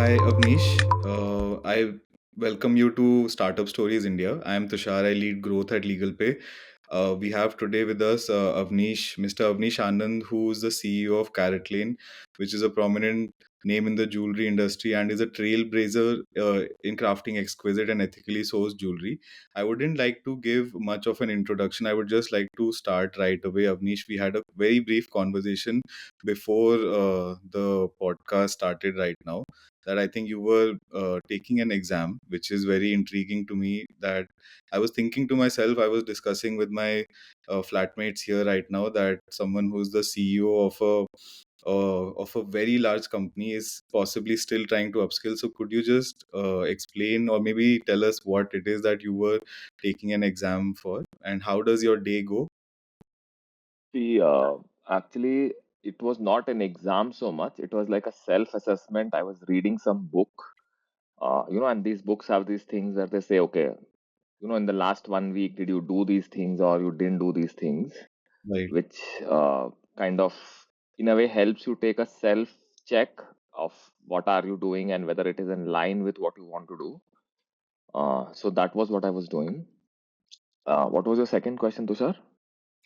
Hi, Avnish. I welcome you to Startup Stories India. I am Tushar. I lead growth at LegalPay. We have today with us Mr. Avnish Anand, who is the CEO of CaratLane, which is a prominent name in the jewelry industry and is a trailblazer in crafting exquisite and ethically sourced jewelry. I wouldn't like to give much of an introduction. I would just like to start right away. Avnish, we had a very brief conversation before the podcast started right now, that I think you were taking an exam, which is very intriguing to me. That I was thinking to myself, I was discussing with my flatmates here right now that someone who's the CEO of a very large company is possibly still trying to upskill. So could you just explain or maybe tell us what it is that you were taking an exam for, and how does your day go? See, actually, it was not an exam so much. It was like a self-assessment. I was reading some book, and these books have these things where they say, okay, in the last 1 week, did you do these things or you didn't do these things, Right. which kind of, in a way, helps you take a self-check of what are you doing and whether it is in line with what you want to do. So that was what I was doing. What was your second question, Tushar?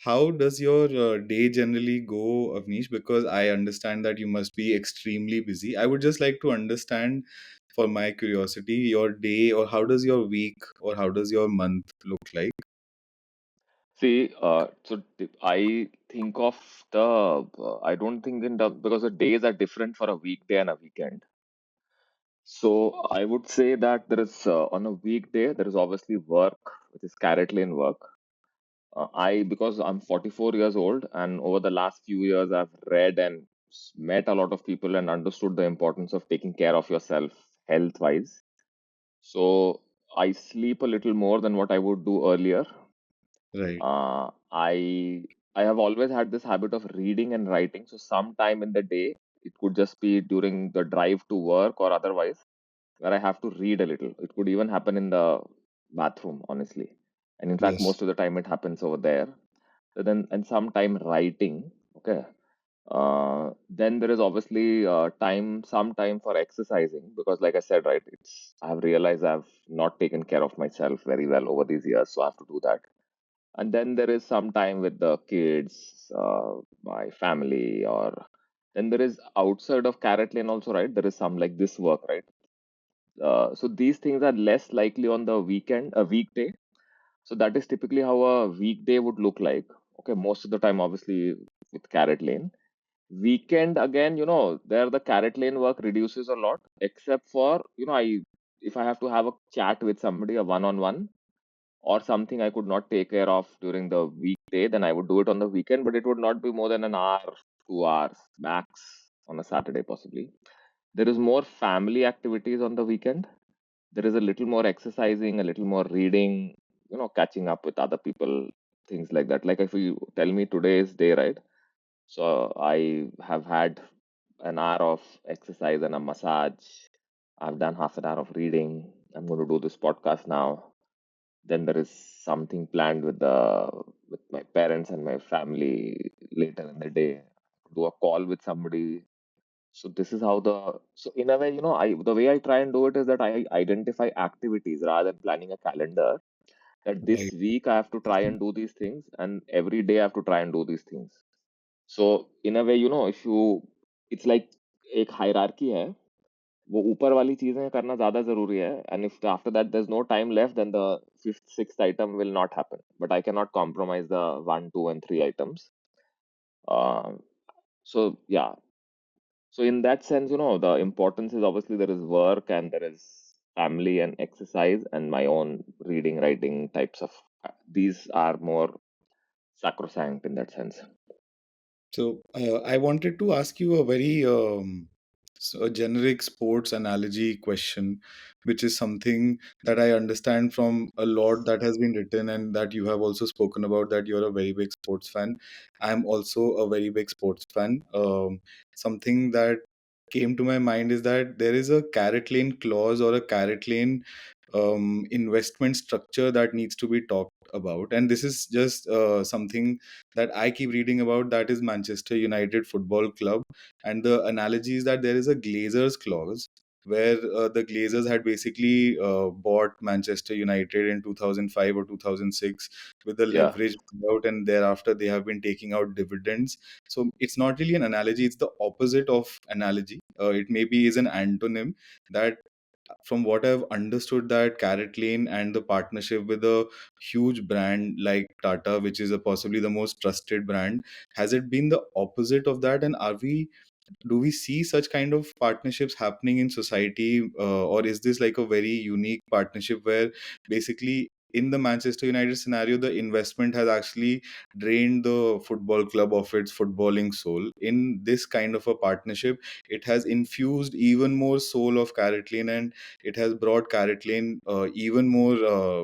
How does your day generally go, Avnish? Because I understand that you must be extremely busy. I would just like to understand, for my curiosity, your day, or how does your week or how does your month look like? See, I think of I don't think in the, because the days are different for a weekday and a weekend. So I would say that there is, on a weekday, there is obviously work, which is carrot lane work. Because I'm 44 years old, and over the last few years, I've read and met a lot of people and understood the importance of taking care of yourself health wise. So I sleep a little more than what I would do earlier. Right. I have always had this habit of reading and writing. So sometime in the day, it could just be during the drive to work or otherwise, where I have to read a little. It could even happen in the bathroom, honestly. And in fact, Yes. most of the time it happens over there. So then, and sometime writing. Okay. Then there is obviously some time for exercising, because, like I said, right, I've realized I've not taken care of myself very well over these years, so I have to do that. And then there is some time with the kids, my family, or then there is outside of carrot lane also, right? There is some like this work, right? So these things are less likely on the weekend, a weekday. So that is typically how a weekday would look like. Okay, most of the time, obviously, with carrot lane. Weekend again, there the carrot lane work reduces a lot, except for, I if I have to have a chat with somebody, a one-on-one, or something I could not take care of during the weekday, then I would do it on the weekend, but it would not be more than an hour, 2 hours max on a Saturday, possibly. There is more family activities on the weekend. There is a little more exercising, a little more reading, catching up with other people, things like that. Like if you tell me today's day, right? So I have had an hour of exercise and a massage. I've done half an hour of reading. I'm going to do this podcast now. Then there is something planned with my parents and my family later in the day. Do a call with somebody. So this is how so in a way, I the way I try and do it is that I identify activities rather than planning a calendar. That this Right. week I have to try and do these things, and every day I have to try and do these things. So in a way, if you, it's like एक hierarchy है. वो ऊपर वाली चीजें करना ज्यादा जरूरी है, and if after that there's no time left, then the fifth sixth item will not happen, but I cannot compromise the one two and three items. So yeah, so in that sense, the importance is obviously there is work and there is family and exercise and my own reading writing types of, these are more sacrosanct in that sense. So I wanted to ask you a very a generic sports analogy question, which is something that I understand from a lot that has been written and that you have also spoken about, that you're a very big sports fan. I'm also a very big sports fan. Something that came to my mind is that there is a carrot lane clause or a carrot lane investment structure that needs to be talked about. And this is just something that I keep reading about, that is Manchester United Football Club. And the analogy is that there is a Glazers clause. where the Glazers had basically bought Manchester United in 2005 or 2006 with the Yeah. leverage out, and thereafter they have been taking out dividends. So it's not really an analogy; it's the opposite of analogy. It maybe is an antonym that, from what I've understood, that CaratLane and the partnership with a huge brand like Tata, which is possibly the most trusted brand, has it been the opposite of that? And are we do we see such kind of partnerships happening in society, or is this like a very unique partnership where basically in the Manchester United scenario the investment has actually drained the football club of its footballing soul? In this kind of a partnership, it has infused even more soul of CaratLane, and it has brought CaratLane even more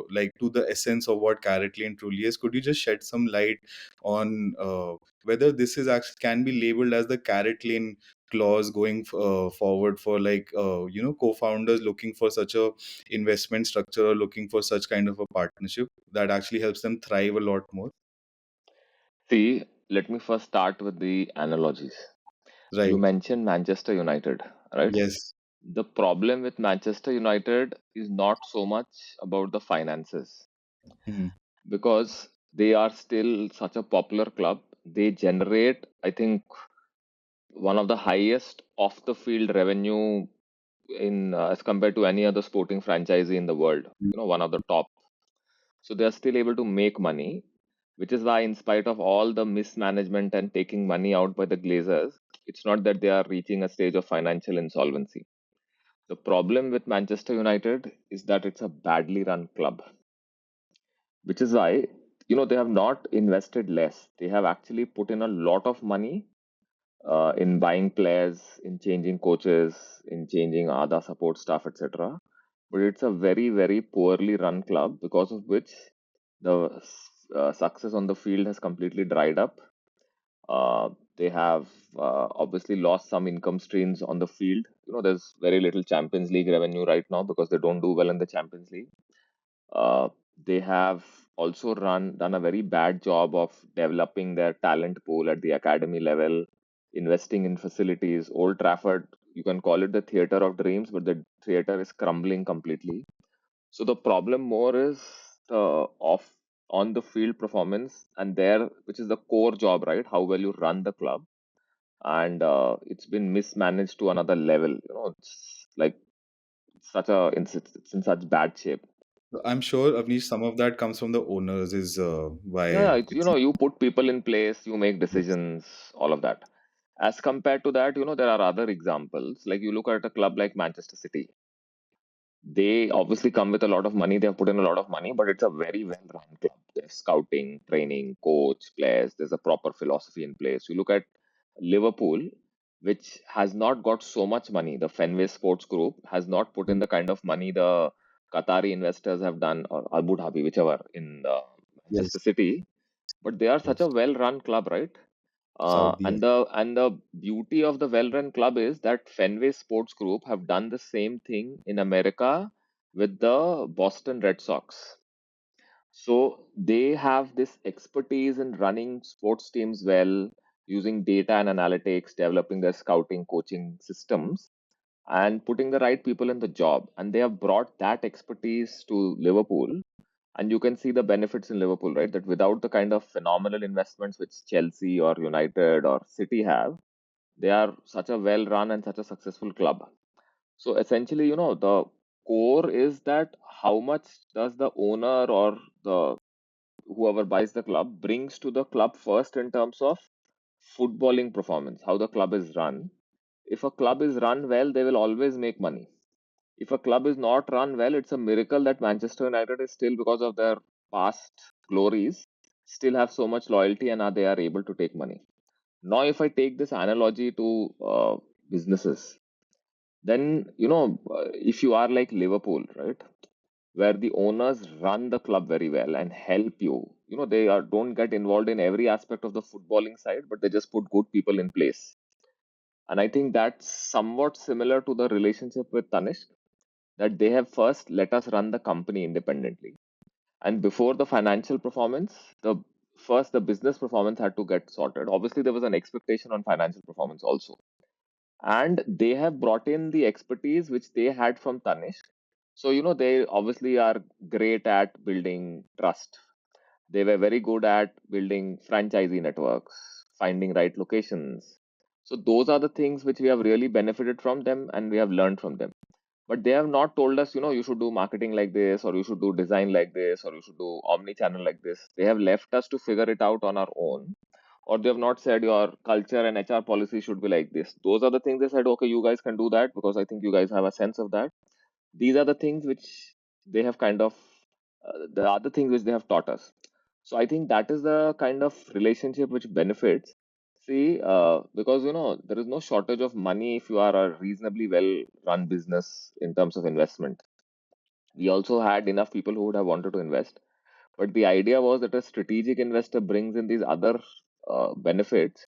like to the essence of what CaratLane truly is. Could you just shed some light on whether this is actually can be labeled as the CaratLane clause going forward for, like, co-founders looking for such a investment structure or looking for such kind of a partnership that actually helps them thrive a lot more? See, let me first start with the analogies. You Right. mentioned Manchester United, right? Yes. The problem with Manchester United is not so much about the finances, Mhm. because they are still such a popular club. They generate, I think, one of the highest off the field revenue in as compared to any other sporting franchisee in the world. One of the top. So they are still able to make money, which is why, in spite of all the mismanagement and taking money out by the Glazers, it's not that they are reaching a stage of financial insolvency. The problem with Manchester United is that it's a badly run club, which is why, they have not invested less. They have actually put in a lot of money in buying players, in changing coaches, in changing other support staff, etc. But it's a very, very poorly run club, because of which the success on the field has completely dried up. They have obviously lost some income streams on the field. There's very little Champions League revenue right now because they don't do well in the Champions League. Uh, they have also done a very bad job of developing their talent pool at the academy level, investing in facilities. Old Trafford, you can call it the theater of dreams, but the theater is crumbling completely. So the problem more is the off on the field performance, and there, which is the core job, right? How well you run the club, and it's been mismanaged to another level. It's like it's in such bad shape. I'm sure, Avnish, some of that comes from the owners, is Yeah, why yeah, it's. you put people in place, you make Yes. decisions, all of that. As compared to that, there are other examples. Like you look at a club like Manchester City. They obviously come with a lot of money. They have put in a lot of money, but it's a very well run club. There's scouting, training, coach, players. There's a proper philosophy in place. You look at Liverpool, which has not got so much money. The Fenway Sports Group has not put in Mm. the kind of money the Qatari investors have done, or Abu Dhabi, whichever, in Manchester Yes. City. But they are such a Yes. well-run club, right? Saudi. And Yes. the beauty of the well-run club is that Fenway Sports Group have done the same thing in America with the Boston Red Sox. So they have this expertise in running sports teams well, using data and analytics, developing their scouting, coaching systems, and putting the right people in the job. And they have brought that expertise to Liverpool, and you can see the benefits in Liverpool, right? That without the kind of phenomenal investments which Chelsea or United or City have, they are such a well run and such a successful club. So essentially, the core is that how much does the owner or the whoever buys the club brings to the club first in terms of footballing performance, how the club is run. If a club is run well, they will always make money. If a club is not run well, it's a miracle that Manchester United is still, because of their past glories, still have so much loyalty and they are able to take money. Now, if I take this analogy to businesses, then if you are like Liverpool, right, where the owners run the club very well and help you, they don't get involved in every aspect of the footballing side, but they just put good people in place. And I think that's somewhat similar to the relationship with Tanishq, that they have first let us run the company independently. And before the financial performance, the business performance had to get sorted. Obviously, there was an expectation on financial performance also. and they have brought in the expertise which they had from Tanishq. So, they obviously are great at building trust. They were very good at building franchisee networks, finding right locations. So, those are the things which we have really benefited from them and we have learned from them. But they have not told us, you should do marketing like this, or you should do design like this, or you should do omni channel like this. They have left us to figure it out on our own, or they have not said your culture and HR policy should be like this. Those are the things they said, okay, you guys can do that because I think you guys have a sense of that. These are the things which they have kind of, the other things which they have taught us. So I think that is the kind of relationship which benefits. See, because there is no shortage of money if you are a reasonably well run business in terms of investment. We also had enough people who would have wanted to invest, but the idea was that a strategic investor brings in these other benefits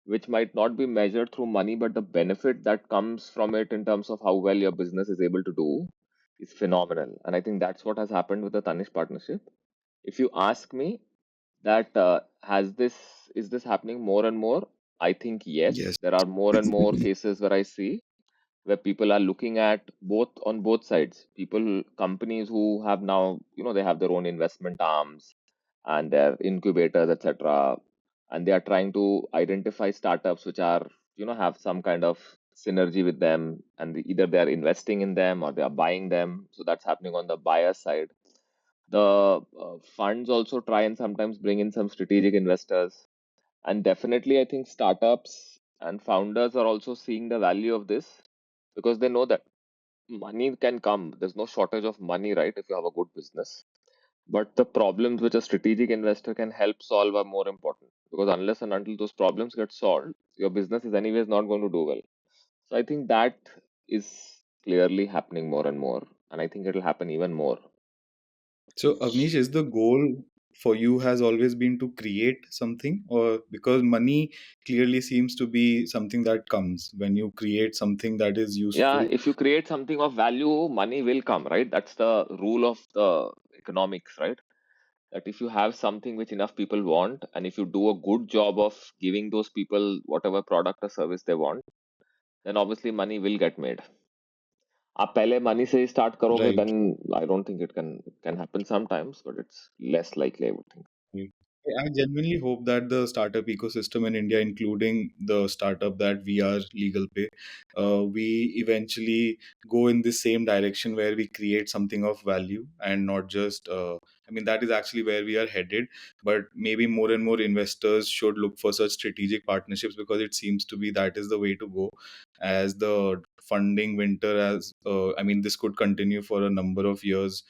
which might not be measured through money, but the benefit that comes from it in terms of how well your business is able to do is phenomenal. And I think that's what has happened with the Tanish partnership. If you ask me that has this is this happening more and more, I think yes. Yes. There are more and more cases where I see where people are looking at both on both sides. People, companies who have now, they have their own investment arms and their incubators, etc. And they are trying to identify startups which are, have some kind of synergy with them, and either they are investing in them or they are buying them. So that's happening on the buyer side. The funds also try and sometimes bring in some strategic investors. And definitely, I think startups and founders are also seeing the value of this because they know that money can come. There's no shortage of money, right? If you have a good business. But the problems which a strategic investor can help solve are more important because unless and until those problems get solved, your business is anyways not going to do well. So I think that is clearly happening more and more. And I think it'll happen even more. So, Avnish, is the goal for you has always been to create something, or because money clearly seems to be something that comes when you create something that is Yeah, useful, if you create something of value, money will come, right? That's the rule of the economics, right? That if you have something which enough people want, and if you do a good job of giving those people whatever product or service they want, then obviously money will get made. आप पहले money से ही start करोगे, right? then I don't think it can happen sometimes, but it's less likely, I would think. Right. I genuinely hope that the startup ecosystem in India, including the startup that we are Legal Pay, we eventually go in the same direction where we create something of value and not just. I mean, that is actually where we are headed. But maybe more and more investors should look for such strategic partnerships because it seems to be that is the way to go. As the funding winter, as I mean, this could continue for a number of years.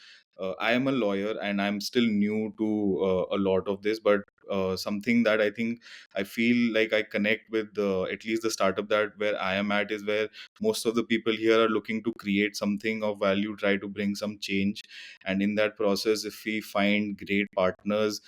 I am a lawyer and I'm still new to a lot of this, but something that I think I feel like I connect with at least the startup that where I am at is where most of the people here are looking to create something of value, try to bring some change, and in that process, if we find great partners.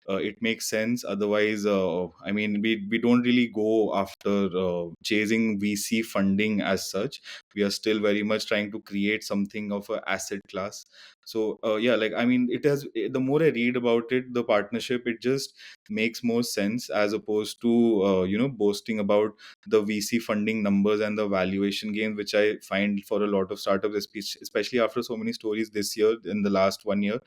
It makes sense. Otherwise, I mean, we don't really go after chasing VC funding as such. We are still very much trying to create something of a asset class. So yeah, like I mean, it has, the more I read about it, the partnership, it just makes more sense as opposed to boasting about the VC funding numbers and the valuation gains, which I find for a lot of startups, especially after so many stories this year in the last 1 year,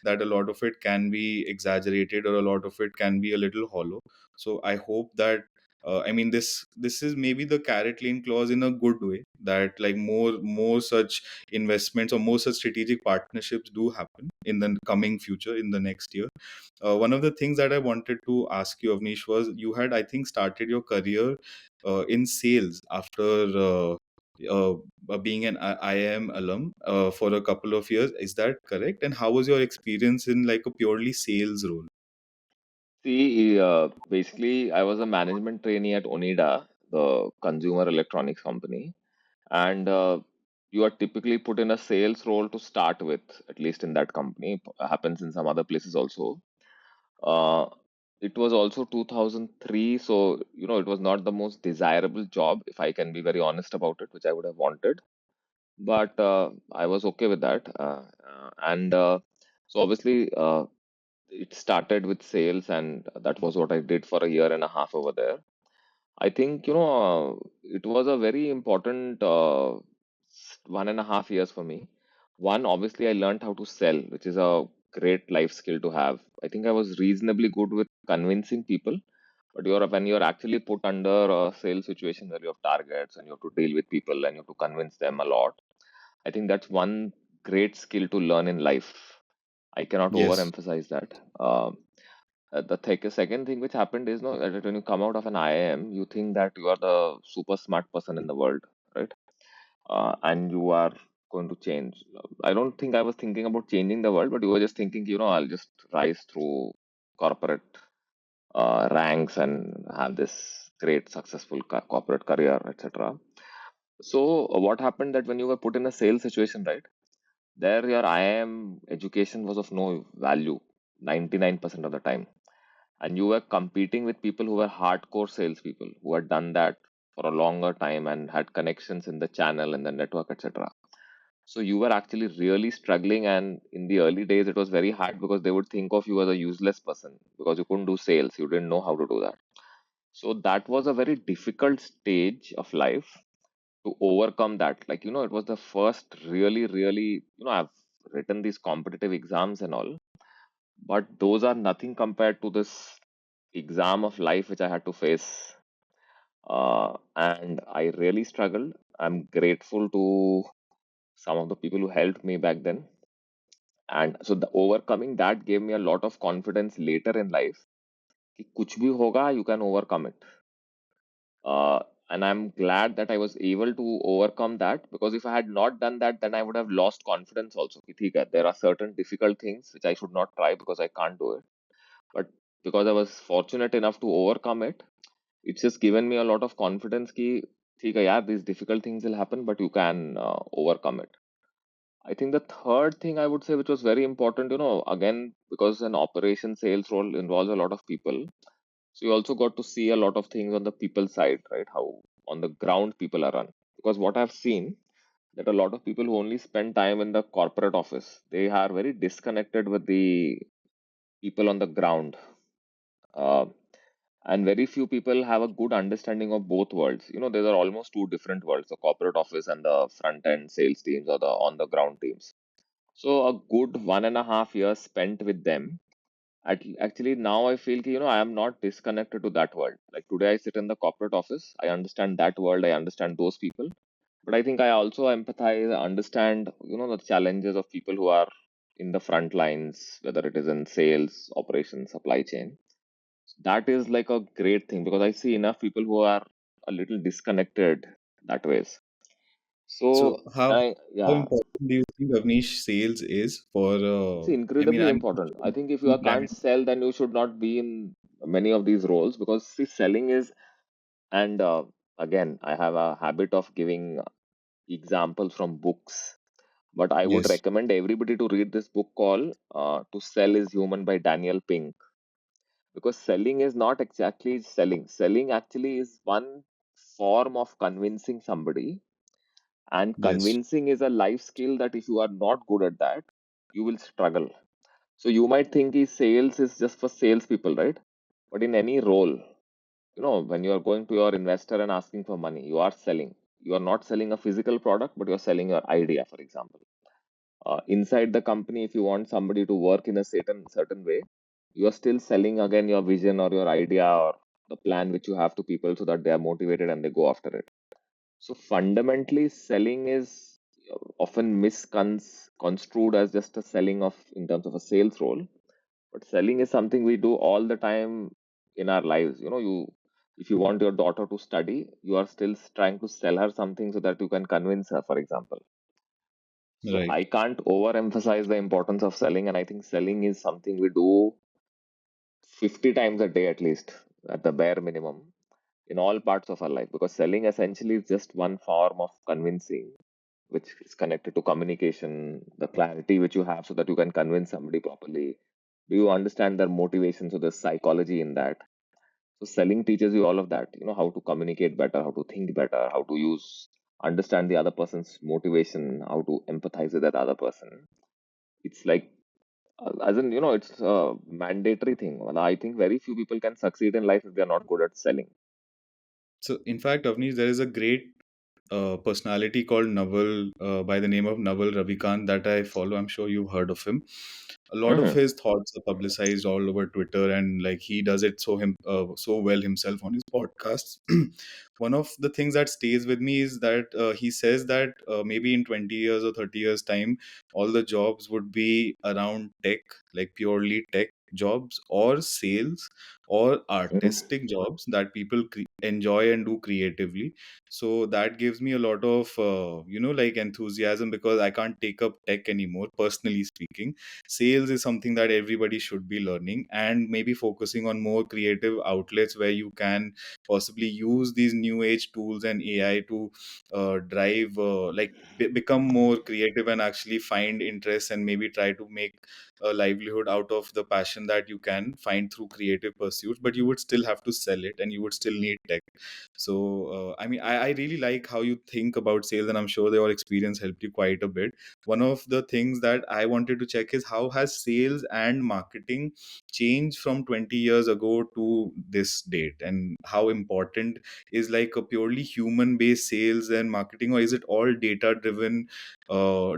that a lot of it can be exaggerated or a lot of it can be a little hollow. So I hope that I mean, this is maybe the carrot lane clause in a good way, that like more such investments or more such strategic partnerships do happen in the coming future, in the next year. One of the things that I wanted to ask you, Avnish, was you had, I think, started your career in sales after being an IIM alum for a couple of years. Is that correct? And how was your experience in like a purely sales role? See, basically, I was a management trainee at Onida, the consumer electronics company, and you are typically put in a sales role to start with, at least in that company. Happens in some other places also. Uh, it was also 2003, so it was not the most desirable job, if I can be very honest about it, which I would have wanted. But I was okay with that, and so obviously it started with sales, and that was what I did for a year and a half over there. I think, it was a very important 1.5 years for me. One, obviously, I learned how to sell, which is a great life skill to have. I think I was reasonably good with convincing people, but when you're actually put under a sales situation where you have targets and you have to deal with people and you have to convince them a lot, I think that's one great skill to learn in life. I cannot Yes. overemphasize that. Second thing which happened is, no, that when you come out of an IIM, you think that you are the super smart person in the world, right? And you are going to change. I don't think I was thinking about changing the world, but you were just thinking, I'll just rise through corporate ranks and have this great successful corporate career, etc. So what happened that when you were put in a sales situation, right? There your IIM education was of no value 99% of the time, and you were competing with people who were hardcore salespeople who had done that for a longer time and had connections in the channel and the network, etc. So you were actually really struggling, and in the early days, it was very hard because they would think of you as a useless person because you couldn't do sales, you didn't know how to do that. So that was a very difficult stage of life to overcome that. Like, it was the first really, really, I've written these competitive exams and all, but those are nothing compared to this exam of life which I had to face. And I really struggled. I'm grateful to some of the people who helped me back then. And so the overcoming that gave me a lot of confidence later in life. कि कुछ भी होगा, you can overcome it. And I'm glad that I was able to overcome that, because if I had not done that, then I would have lost confidence also. कि ठीक है, there are certain difficult things which I should not try because I can't do it. But because I was fortunate enough to overcome it, it's just given me a lot of confidence कि ठीक है यार, these difficult things will happen, but you can overcome it. I think the third thing I would say, which was very important, again, because an operation sales role involves a lot of people. So you also got to see a lot of things on the people side, right? How on the ground people are run. Because what I've seen that a lot of people who only spend time in the corporate office, they are very disconnected with the people on the ground. Uh, and very few people have a good understanding of both worlds. There are almost two different worlds: the corporate office and the front end sales teams, or the on the ground teams. So a good 1.5 years spent with them. Actually, now I feel ki, I am not disconnected to that world. Like today, I sit in the corporate office. I understand that world. I understand those people. But I think I also empathize, understand, the challenges of people who are in the front lines, whether it is in sales, operations, supply chain. That is like a great thing, because I see enough people who are a little disconnected that ways. So So how yeah, important do you think Avnish sales is for? it's I mean, incredibly I'm important. I think if you can't planning. sell, then you should not be in many of these roles, because see, selling is, and again, I have a habit of giving examples from books, but I would Yes. recommend everybody to read this book called To Sell is Human by Daniel Pink, because selling is not exactly selling. Selling actually is one form of convincing somebody, and Yes. convincing is a life skill that if you are not good at that, you will struggle. So you might think sales is just for salespeople, right? But in any role, when you are going to your investor and asking for money, you are selling. You are not selling a physical product, but you are selling your idea, for example. Inside the company, if you want somebody to work in a certain way, you are still selling again your vision or your idea or the plan which you have to people so that they are motivated and they go after it. So fundamentally, selling is often misconstrued as just a selling of in terms of a sales role, but selling is something we do all the time in our lives. You if you want your daughter to study, you are still trying to sell her something so that you can convince her, for example. So Right. I can't overemphasize the importance of selling, and I think selling is something we do 50 times a day at least, at the bare minimum, in all parts of our life, because selling essentially is just one form of convincing, which is connected to communication, the clarity which you have so that you can convince somebody properly. Do you understand their motivation? So there's psychology in that. So selling teaches you all of that, how to communicate better, how to think better, how to understand the other person's motivation, how to empathize with that other person. It's like, as in, it's a mandatory thing. And I think very few people can succeed in life if they're not good at selling. So, in fact, Avnish, there is a great personality called Naval, by the name of Naval Ravikant, that I follow. I'm sure you've heard of him. A lot of Hmm. his thoughts are publicized all over Twitter, and like he does it so well himself on his podcasts. One of the things that stays with me is that he says that maybe in 20 years or 30 years time, all the jobs would be around tech, like purely tech jobs or sales or Hmm. artistic jobs that people enjoy and do creatively. So that gives me a lot of like enthusiasm, because I can't take up tech anymore, personally speaking. Sales is something that everybody should be learning, and maybe focusing on more creative outlets where you can possibly use these new age tools and AI to drive become more creative and actually find interest, and maybe try to make a livelihood out of the passion that you can find through creative pursuits. But you would still have to sell it, and you would still need tech. So I mean, I really like how you think about sales, and I'm sure your experience helped you quite a bit. One of the things that I wanted to check is, how has sales and marketing changed from 20 years ago to this date, and how important is like a purely human based sales and marketing, or is it all data driven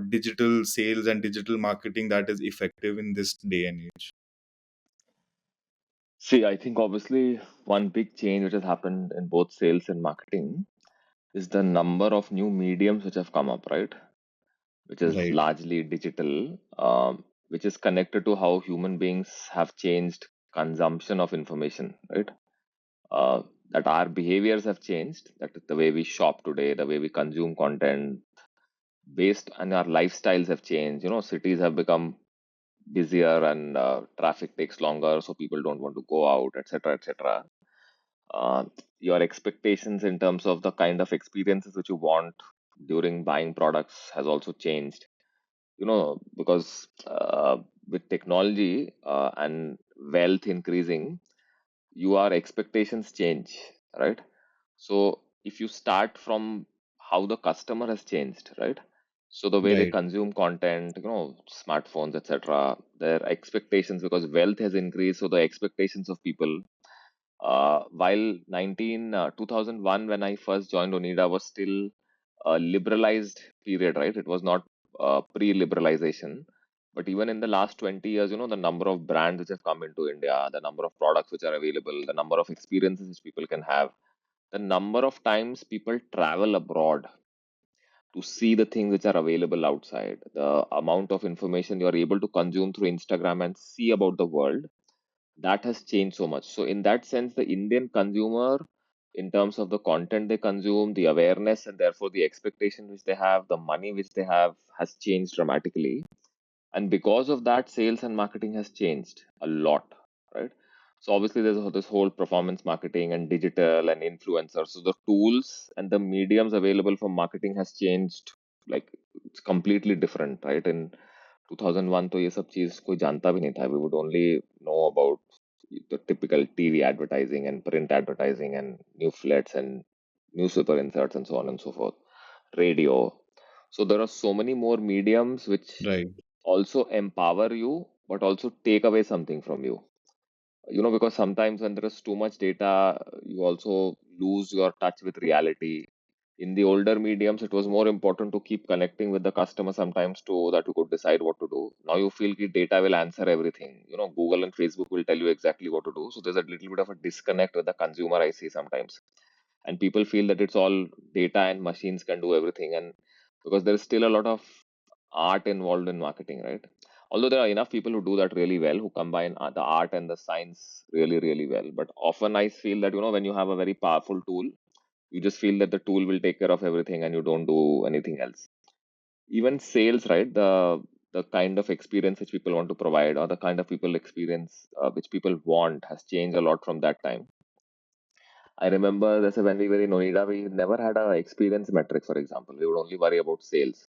digital sales and digital marketing that is effective in this day and age? See, I think obviously one big change which has happened in both sales and marketing is the number of new mediums which have come up, right? Which is Right, largely digital, which is connected to how human beings have changed consumption of information, right? Uh, that our behaviors have changed, that the way we shop today, the way we consume content, based on our lifestyles have changed. Cities have become busier and traffic takes longer, so people don't want to go out, etc., etc. uh, your expectations in terms of the kind of experiences which you want during buying products has also changed, because with technology and wealth increasing, your expectations change, right? So if you start from how the customer has changed, right? So the way they right, consume content, smartphones, etc., their expectations, because wealth has increased, so the expectations of people, while 2001, when I first joined Onida, was still a liberalized period, right? It was not pre-liberalization. But even in the last 20 years, the number of brands which have come into India, the number of products which are available, the number of experiences which people can have, the number of times people travel abroad to see the things which are available outside, the amount of information you are able to consume through Instagram and see about the world, that has changed so much. So, in that sense, the Indian consumer, in terms of the content they consume, the awareness, and therefore the expectation which they have, the money which they have, has changed dramatically. And because of that, sales and marketing has changed a lot, right? So, obviously, there's this whole performance marketing and digital and influencers. So, the tools and the mediums available for marketing has changed. Like, it's completely different, right? In 2001 तो ये सब चीज कोई जानता भी नहीं था. We would only know about the typical TV advertising and print advertising and leaflets and newspaper inserts and so on and so forth. Radio. So there are so many more mediums which right. also empower you but also take away something from you. Because sometimes when there is too much data, you also lose your touch with reality. In the older mediums, it was more important to keep connecting with the customer sometimes to that you could decide what to do. Now you feel that data will answer everything. Google and Facebook will tell you exactly what to do. So there's a little bit of a disconnect with the consumer, I see sometimes. And people feel that it's all data and machines can do everything. And because there is still a lot of art involved in marketing, right? Although there are enough people who do that really well, who combine the art and the science really, really well. But often I feel that, when you have a very powerful tool, you just feel that the tool will take care of everything and you don't do anything else. Even sales, right? The kind of experience which people want to provide, or the kind of people experience which people want, has changed a lot from that time. I remember that's when we were in Noida, we never had a experience metric, for example. We would only worry about sales.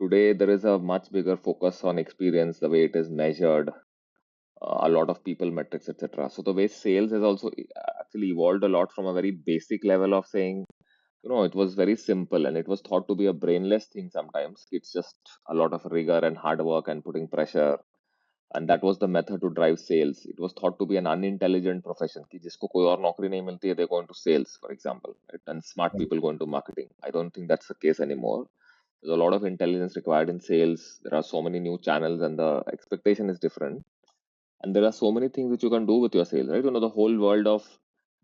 Today, there is a much bigger focus on experience, the way it is measured, a lot of people metrics, etc. So the way sales has also actually evolved a lot from a very basic level of saying, it was very simple and it was thought to be a brainless thing sometimes. It's just a lot of rigor and hard work and putting pressure. and that was the method to drive sales. It was thought to be an unintelligent profession कि जिसको कोई और नौकरी नहीं मिलती है, they go into sales, for example, right? And smart Right. people go into marketing. I don't think that's the case anymore. There's a lot of intelligence required in sales. There are so many new channels, and the expectation is different. And there are so many things that you can do with your sales, right? The whole world of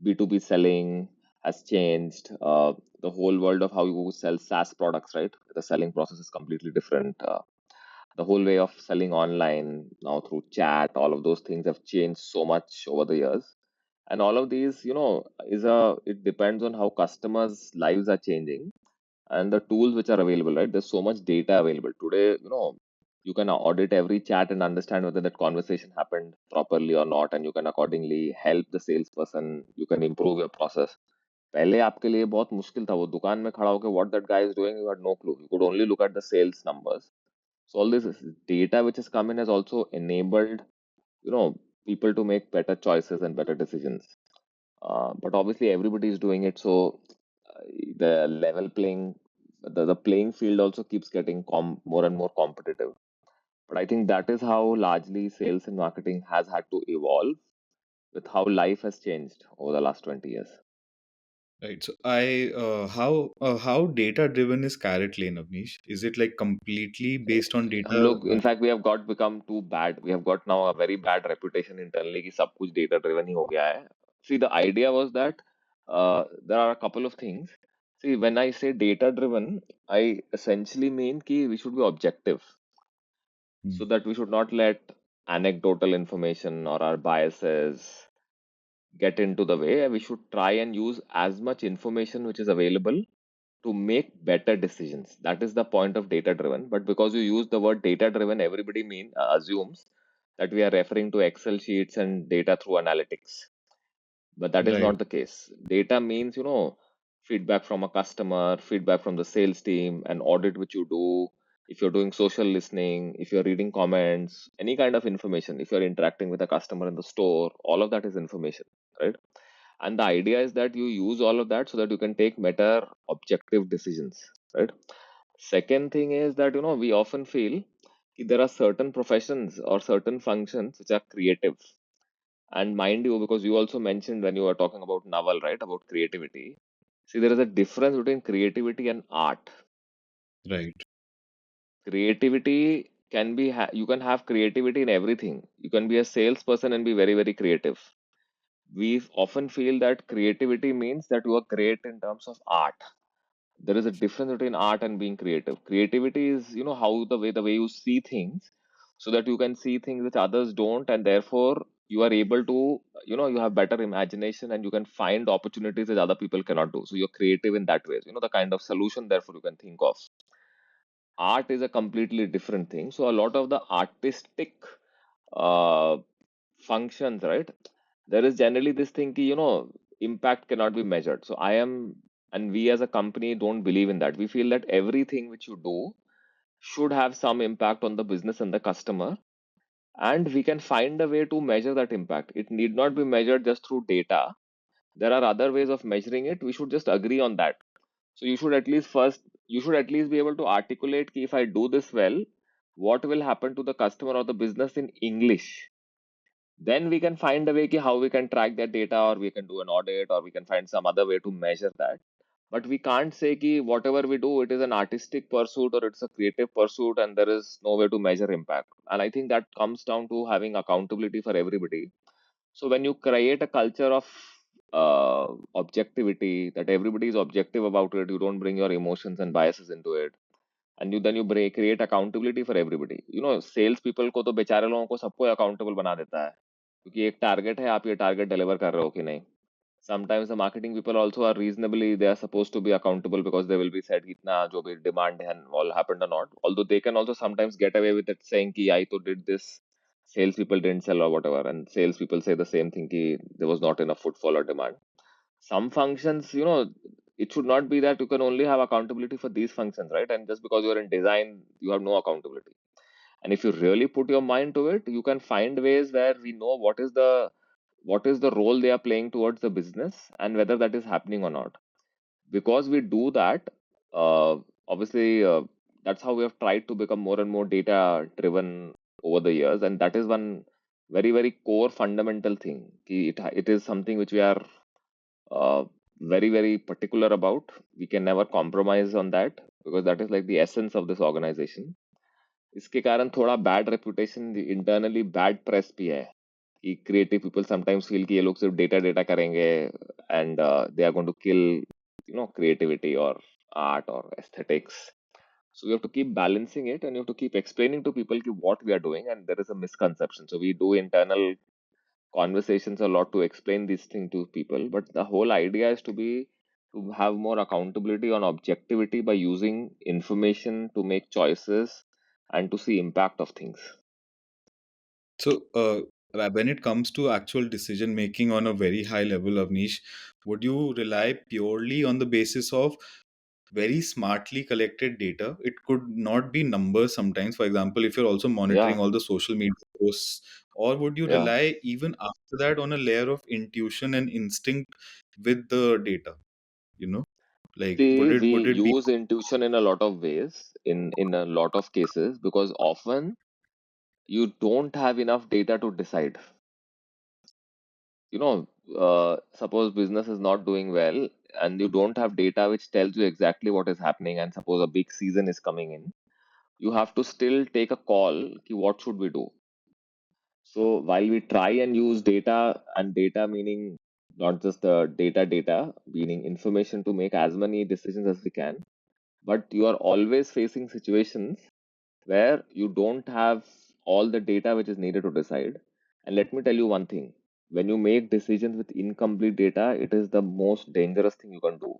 B2B selling has changed. The whole world of how you sell SaaS products, right? The selling process is completely different. The whole way of selling online now through chat, all of those things have changed so much over the years. And all of these, it depends on how customers' lives are changing and the tools which are available, right? There's so much data available today. You can audit every chat and understand whether that conversation happened properly or not, and you can accordingly help the salesperson. You can improve your process. पहले आपके लिए बहुत मुश्किल था, वो दुकान में खड़ा होकर what that guy is doing, you had no clue. You could only look at the sales numbers. So all this data which has come in has also enabled, you know, people to make better choices and better decisions. But obviously everybody is doing it, so the level playing, the playing field also keeps getting more and more competitive. But I think that is how largely sales and marketing has had to evolve with how life has changed over the last 20 years. Right. So I how data driven is CaratLane, Avnish? Is it like completely based on हम data? लोग in fact we have got become too bad, we have got now a very bad reputation internally कि सब कुछ data driven ही हो गया है. See the idea was that there are a couple of things. See when I say data driven, I essentially mean कि we should be objective, Hmm. so that we should not let anecdotal information or our biases get into the way. We should try and use as much information which is available to make better decisions. That is the point of data driven. But because you use the word data driven, everybody assumes that we are referring to Excel sheets and data through analytics. But that is Right. not the case. Data means, feedback from a customer, feedback from the sales team, an audit which you do, if you're doing social listening, if you're reading comments, any kind of information, if you're interacting with a customer in the store, all of that is information, right? And the idea is that you use all of that so that you can take better objective decisions, right? Second thing is that, we often feel there are certain professions or certain functions which are creative. And mind you, because you also mentioned when you were talking about novel, right, about creativity. See, there is a difference between creativity and art. Right. Creativity can be, you can have creativity in everything. You can be a salesperson and be very, very creative. We often feel that creativity means that you are great in terms of art. There is a difference between art and being creative. Creativity is, how the way you see things, so that you can see things which others don't, and therefore you are able to, you have better imagination and you can find opportunities that other people cannot do. So you're creative in that way. The kind of solution therefore you can think of. Art is a completely different thing. So a lot of the artistic uh, functions, right? There is generally this thing ki, impact cannot be measured. So and we as a company don't believe in that. We feel that everything which you do should have some impact on the business and the customer, and we can find a way to measure that impact. It need not be measured just through data. There are other ways of measuring it. We should just agree on that. So you should at least be able to articulate ki if I do this well, what will happen to the customer or the business in English. Then we can find a way ki how we can track that data, or we can do an audit, or we can find some other way to measure that. But we can't say ki whatever we do, it is an artistic pursuit or it's a creative pursuit and there is no way to measure impact. And I think that comes down to having accountability for everybody. So when you create a culture of objectivity, that everybody is objective about it, you don't bring your emotions and biases into it, and create accountability for everybody. Sales people को तो बेचारे लोगों को सबको accountable बना देता है, क्योंकि एक टारगेट है, आप ये टारगेट डिलीवर कर रहे हो कि नहीं. Sometimes the marketing people also are reasonably, they are supposed to be accountable because they will be said इतना जो भी demand है and all happened or not. Although they can also sometimes get away with it saying कि I तो did this, sales people didn't sell or whatever, and sales people say the same thing कि there was not enough footfall or demand. Some functions, it should not be that you can only have accountability for these functions, right? And just because you're in design, you have no accountability. And if you really put your mind to it, you can find ways where we know what is the role they are playing towards the business and whether that is happening or not. Because we do that, obviously, that's how we have tried to become more and more data driven over the years, and that is one very very core fundamental thing. It is something which we are uh, very very particular about. We can never compromise on that because that is like the essence of this organization. इसके कारण थोड़ा bad reputation internally bad press भी है कि creative people sometimes feel कि ये लोग सिर्फ डेटा डेटा करेंगे and they are going to kill creativity or art or aesthetics. So we have to keep balancing it, and you have to keep explaining to people ki what we are doing, and there is a misconception. So we do internal conversations a lot to explain this thing to people, but the whole idea is to have more accountability on objectivity by using information to make choices and to see impact of things. So, when it comes to actual decision making on a very high level, Avnish, would you rely purely on the basis of very smartly collected data? It could not be numbers sometimes. For example, if you're also monitoring Yeah, all the social media posts, or would you yeah. rely even after that on a layer of intuition and instinct with the data? You know, like See, we would it be use intuition in a lot of ways, in a lot of cases, because often you don't have enough data to decide. You know, suppose business is not doing well and you don't have data which tells you exactly what is happening, and suppose a big season is coming in, you have to still take a call ki what should we do. So while we try and use data, and data meaning not just the data meaning information, to make as many decisions as we can, but you are always facing situations where you don't have all the data which is needed to decide. And let me tell you one thing, when you make decisions with incomplete data, it is the most dangerous thing you can do.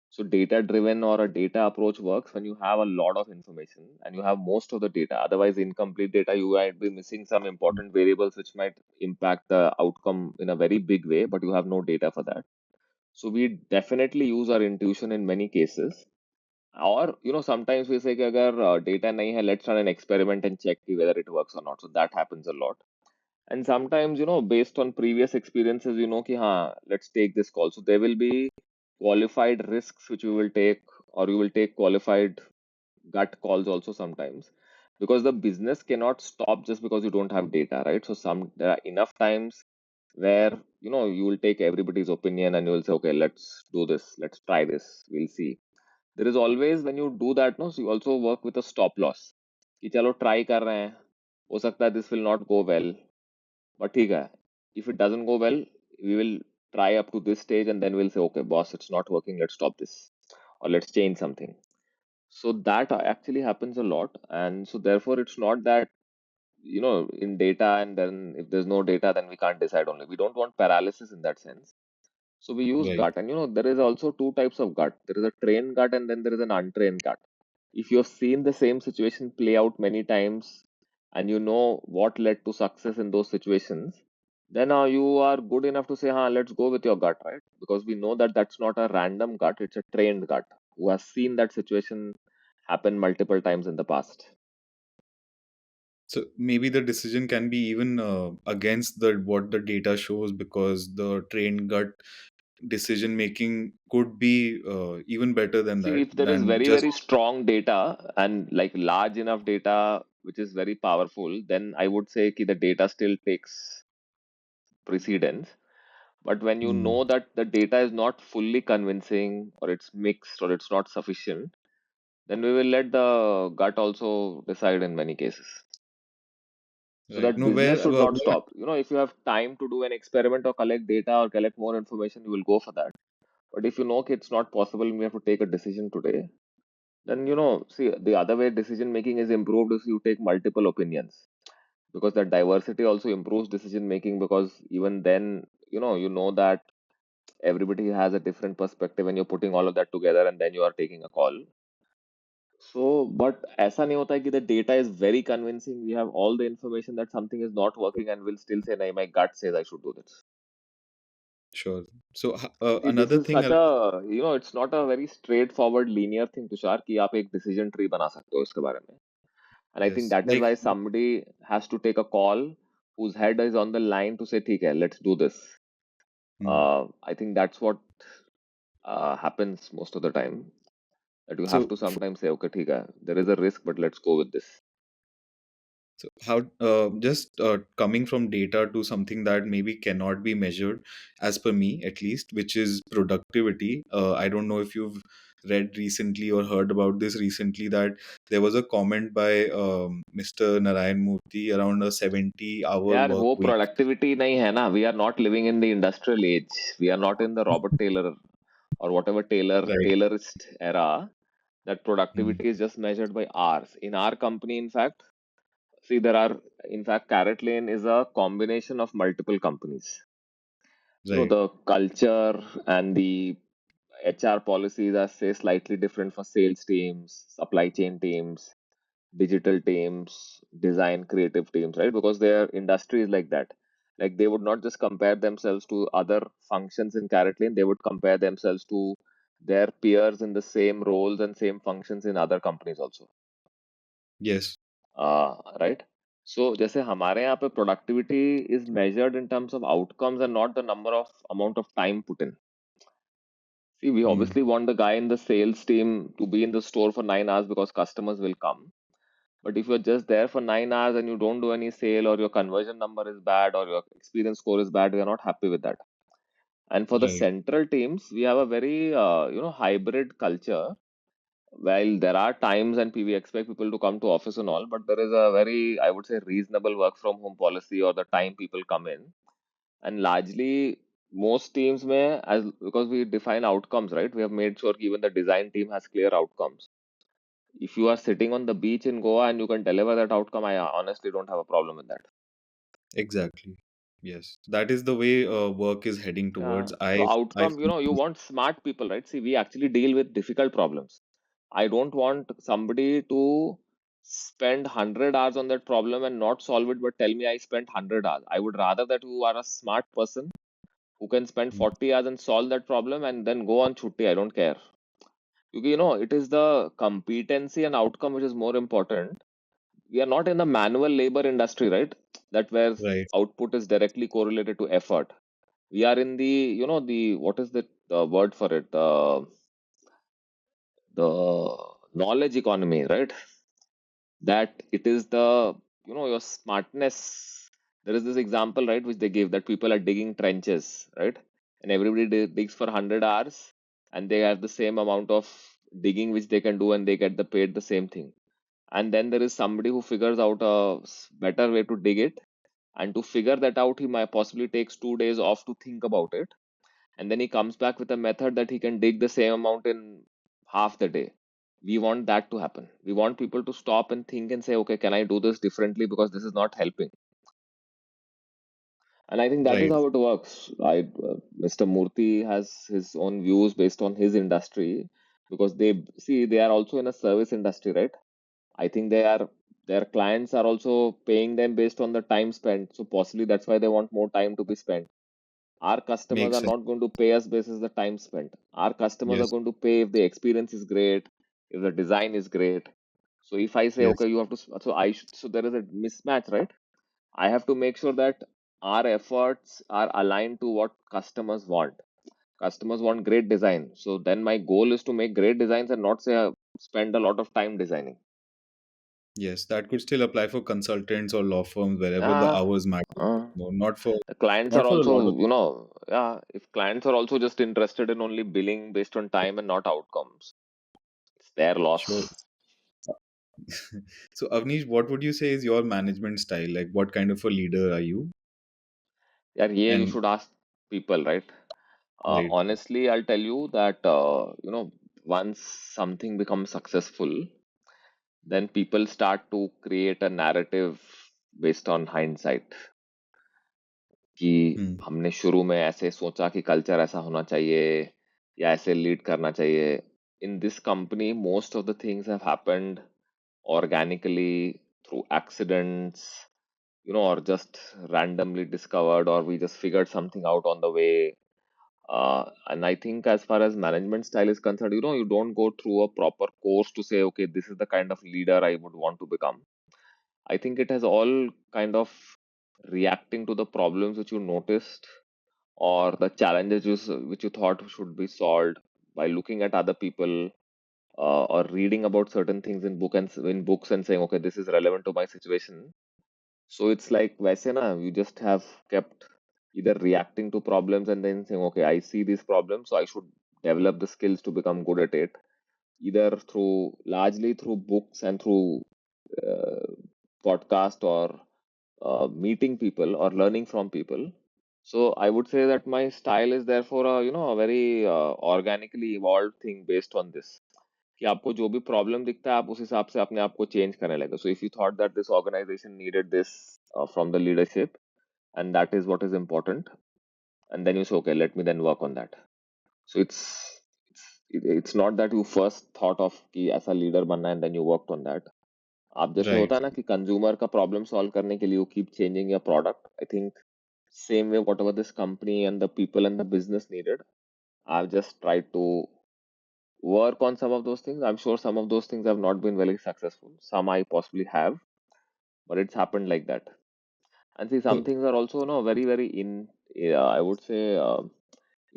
So data driven or a data approach works when you have a lot of information and you have most of the data. Otherwise, incomplete data, you might be missing some important variables which might impact the outcome in a very big way, but you have no data for that. So we definitely use our intuition in many cases. Or sometimes we say कि अगर data नहीं है, let's run an experiment and check कि whether it works or not. So that happens a lot. And sometimes, based on previous experiences, कि हाँ, let's take this call. So there will be qualified risks which we will take, or you will take qualified gut calls also sometimes, because the business cannot stop just because you don't have data, right? So there are enough times where you will take everybody's opinion and you will say, okay, let's do this, let's try this, we'll see. There is always, when you do that, no, so you also work with a stop loss कि चलो try कर रहे हैं, हो सकता है this will not go well, but ठीक है, if it doesn't go well, we will try up to this stage and then we'll say, okay boss, it's not working, let's stop this, or let's change something. So that actually happens a lot, and so therefore it's not that in data, and then if there's no data then we can't decide. Only we don't want paralysis in that sense. So we use right? gut, and there is also two types of gut. There is a trained gut and then there is an untrained gut. If you have seen the same situation play out many times and you know what led to success in those situations, then you are good enough to say, let's go with your gut, right? Because we know that that's not a random gut, it's a trained gut who has seen that situation happen multiple times in the past. So maybe the decision can be even against the what the data shows, because the trained gut decision making could be even better than See, that, if there is than very, just very strong data and like large enough data, which is very powerful, then I would say ki the data still takes precedence. But when you Hmm, know that the data is not fully convincing, or it's mixed, or it's not sufficient, then we will let the gut also decide in many cases. So right. that No, business should not where stop. If you have time to do an experiment or collect data or collect more information, you will go for that. But if you know it's not possible and we have to take a decision today, then see, the other way decision making is improved is you take multiple opinions, because that diversity also improves decision making, because even then you know that everybody has a different perspective and you're putting all of that together and then you are taking a call. So but ऐसा नहीं होता है कि the data is very convincing, we have all the information that something is not working, and we'll still say, nahi, my gut says I should do this. sure. So See, this another is thing, such a, it's not a very straightforward linear thing, Tushar, कि आप एक decision tree बना सकते हो इसके बारे में. And I think yes, that is like why somebody has to take a call whose head is on the line to say, ठीक है, let's do this. hmm. I think that's what happens most of the time. That you have So to sometimes say, okay, ठीक है, there is a risk, but let's go with this. So how just coming from data to something that maybe cannot be measured, as per me at least, which is productivity. I don't know if you've read recently or heard about this recently, that there was a comment by Mr. Narayan Murthy around a 70-hour यार work वो week. Productivity नहीं है ना. We are not living in the industrial age. We are not in the Robert Taylor or whatever Right. tailorist era, that Mm. productivity is just measured by hours. In our company, in fact, see, there are, in fact, CaratLane is a combination of multiple companies. Right. The culture and the HR policies are, say, slightly different for sales teams, supply chain teams, digital teams, design creative teams, right? Because their industry is like that. Like they would not just compare themselves to other functions in CaratLane, they would compare themselves to their peers in the same roles and same functions in other companies also. Yes. Right? So जैसे हमारे यहाँ पे productivity is measured in terms of outcomes and not the number of amount of time put in. See, we Mm. obviously want the guy in the sales team to be in the store for 9 hours because customers will come. But if you're just there for 9 hours and you don't do any sale, or your conversion number is bad, or your experience score is bad, we are not happy with that. And for the Right. central teams, we have a very hybrid culture. While there are times and we expect people to come to office and all, but there is a very, I would say, reasonable work from home policy or the time people come in. And largely, most teams may, as because we define outcomes, right? We have made sure even the design team has clear outcomes. If you are sitting on the beach in Goa and you can deliver that outcome, I honestly don't have a problem with that. Exactly. Yes. That is the way work is heading Yeah. towards. So I outcome, you want smart people, right? See, we actually deal with difficult problems. I don't want somebody to spend 100 hours on that problem and not solve it, but tell me I spent 100 hours. I would rather that you are a smart person who can spend Mm. 40 hours and solve that problem and then go on chutti. I don't care. Because, it is the competency and outcome which is more important. We are not in the manual labor industry, right? That where Right. output is directly correlated to effort. We are in the, the, what is the word for it? The knowledge economy, right? That it is the, your smartness. There is this example, right, which they give, that people are digging trenches, right? And everybody digs for 100 hours and they have the same amount of digging which they can do and they get the paid the same thing. And then there is somebody who figures out a better way to dig it, and to figure that out he might possibly takes 2 days off to think about it, and then he comes back with a method that he can dig the same amount in half the day. We want that to happen. We want people to stop and think and say, okay, can I do this differently, because this is not helping. And I think that is Right. how it works. Mr. Murthy has his own views based on his industry, because they see they are also in a service industry, right? I think their clients are also paying them based on the time spent, so possibly that's why they want more time to be spent. Our customers Makes are sense. not going to pay us basis the time spent. Our customers are Yes. going to pay if the experience is great, if the design is great. So if I say, Yes. okay, you have to, so there is a mismatch, right? I have to make sure that our efforts are aligned to what customers want. Customers want great design. So then my goal is to make great designs and not say spend a lot of time designing. Yes. That could still apply for consultants or law firms wherever the Yeah. hours matter. Uh, No, the clients not are for a lot of. also, yeah, if clients are also just interested in only billing based on time and not outcomes, it's their Sure. loss. So Avnish, what would you say is your management style? Like, what kind of a leader are you? Yeah, you And should ask people, right? right. Honestly, I'll tell you that, once something becomes successful, then people start to create a narrative based on hindsight. कि Hmm. हमने शुरू में ऐसे सोचा कि culture ऐसा होना चाहिए या ऐसे लीड करना चाहिए. In this company, most of the things have happened organically through accidents, or just randomly discovered, or we just figured something out on the way. And I think as far as management style is concerned, you don't go through a proper course to say, okay, this is the kind of leader I would want to become. I think it has all kind of reacting to the problems which you noticed, or the challenges which you thought should be solved by looking at other people, or reading about certain things in books and saying, okay, this is relevant to my situation. So it's like वैसे ना, you just have kept either reacting to problems and then saying, okay, I see these problems, so I should develop the skills to become good at it, either through largely through books and through uh, podcast or meeting people or learning from people. So I would say that my style is therefore a very organically evolved thing based on this. कि आपको जो भी problem दिखता है आप उस हिसाब से अपने आप को चेंज करने लगे. So if you thought that this organisation needed this from the leadership and that is what is important, and then you say okay, let me then work on that. So it's not that you first thought of कि ऐसा leader बनना है and then you worked on that. आप जैसे Right. होता है ना कि कंज्यूमर का प्रॉब्लम सॉल्व करने के लिए you keep changing your product, I think same way whatever this company and the people and the business needed, I've just tried to work on some of those things. I'm sure some of those things have not been very successful, some I possibly have, but it's happened like that. And see, some So, things are also very very in I would say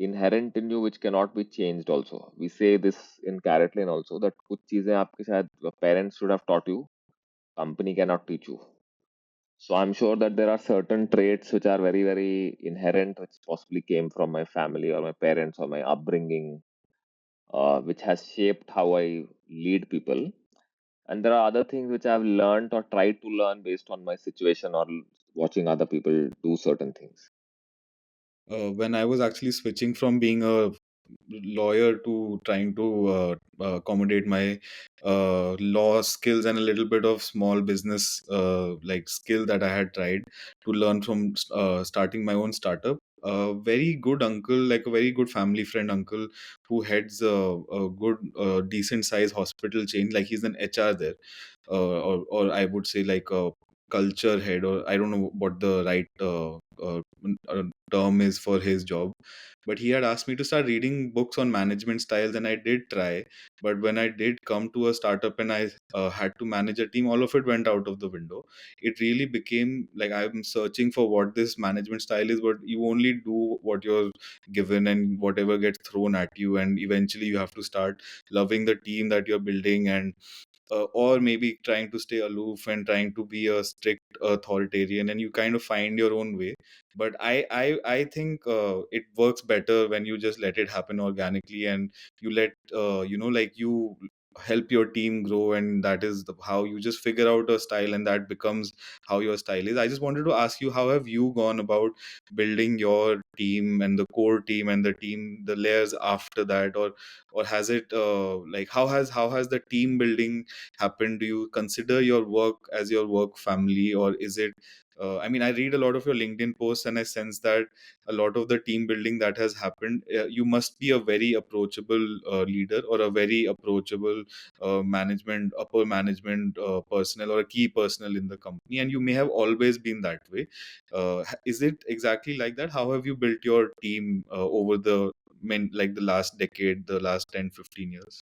inherent in you which cannot be changed also. We say this in CaratLane also that कुछ चीजें आपके शायद parents should have taught you, company cannot teach you. So I'm sure that there are certain traits which are very, very inherent, which possibly came from my family or my parents or my upbringing, which has shaped how I lead people. And there are other things which I've learned or tried to learn based on my situation or watching other people do certain things. when I was actually switching from being a lawyer to trying to accommodate my law skills and a little bit of small business like skill that I had tried to learn from starting my own startup. A very good uncle, like a very good family friend uncle, who heads a good, decent size hospital chain. Like he's an HR there, or I would say like a culture head, or I don't know what the right term is for his job. But he had asked me to start reading books on management styles, and I did try. But when I did come to a startup and I had to manage a team, all of it went out of the window. It really became like I'm searching for what this management style is, but you only do what you're given and whatever gets thrown at you, and eventually you have to start loving the team that you're building, and or maybe trying to stay aloof and trying to be a strict authoritarian, and you kind of find your own way. But I think it works better when you just let it happen organically, and you let like you help your team grow, and that is how you just figure out a style, and that becomes how your style is. I just wanted to ask you, how have you gone about building your team and the core team and the team, the layers after that, or has it like how has the team building happen? Do you consider your work as your work family, or is it I mean, I read a lot of your LinkedIn posts, and I sense that a lot of the team building that has happened, you must be a very approachable leader, or a very approachable upper management personnel, or a key personnel in the company, and you may have always been that way. Is it exactly like that? How have you built your team over the like the last decade, the last 10-15 years?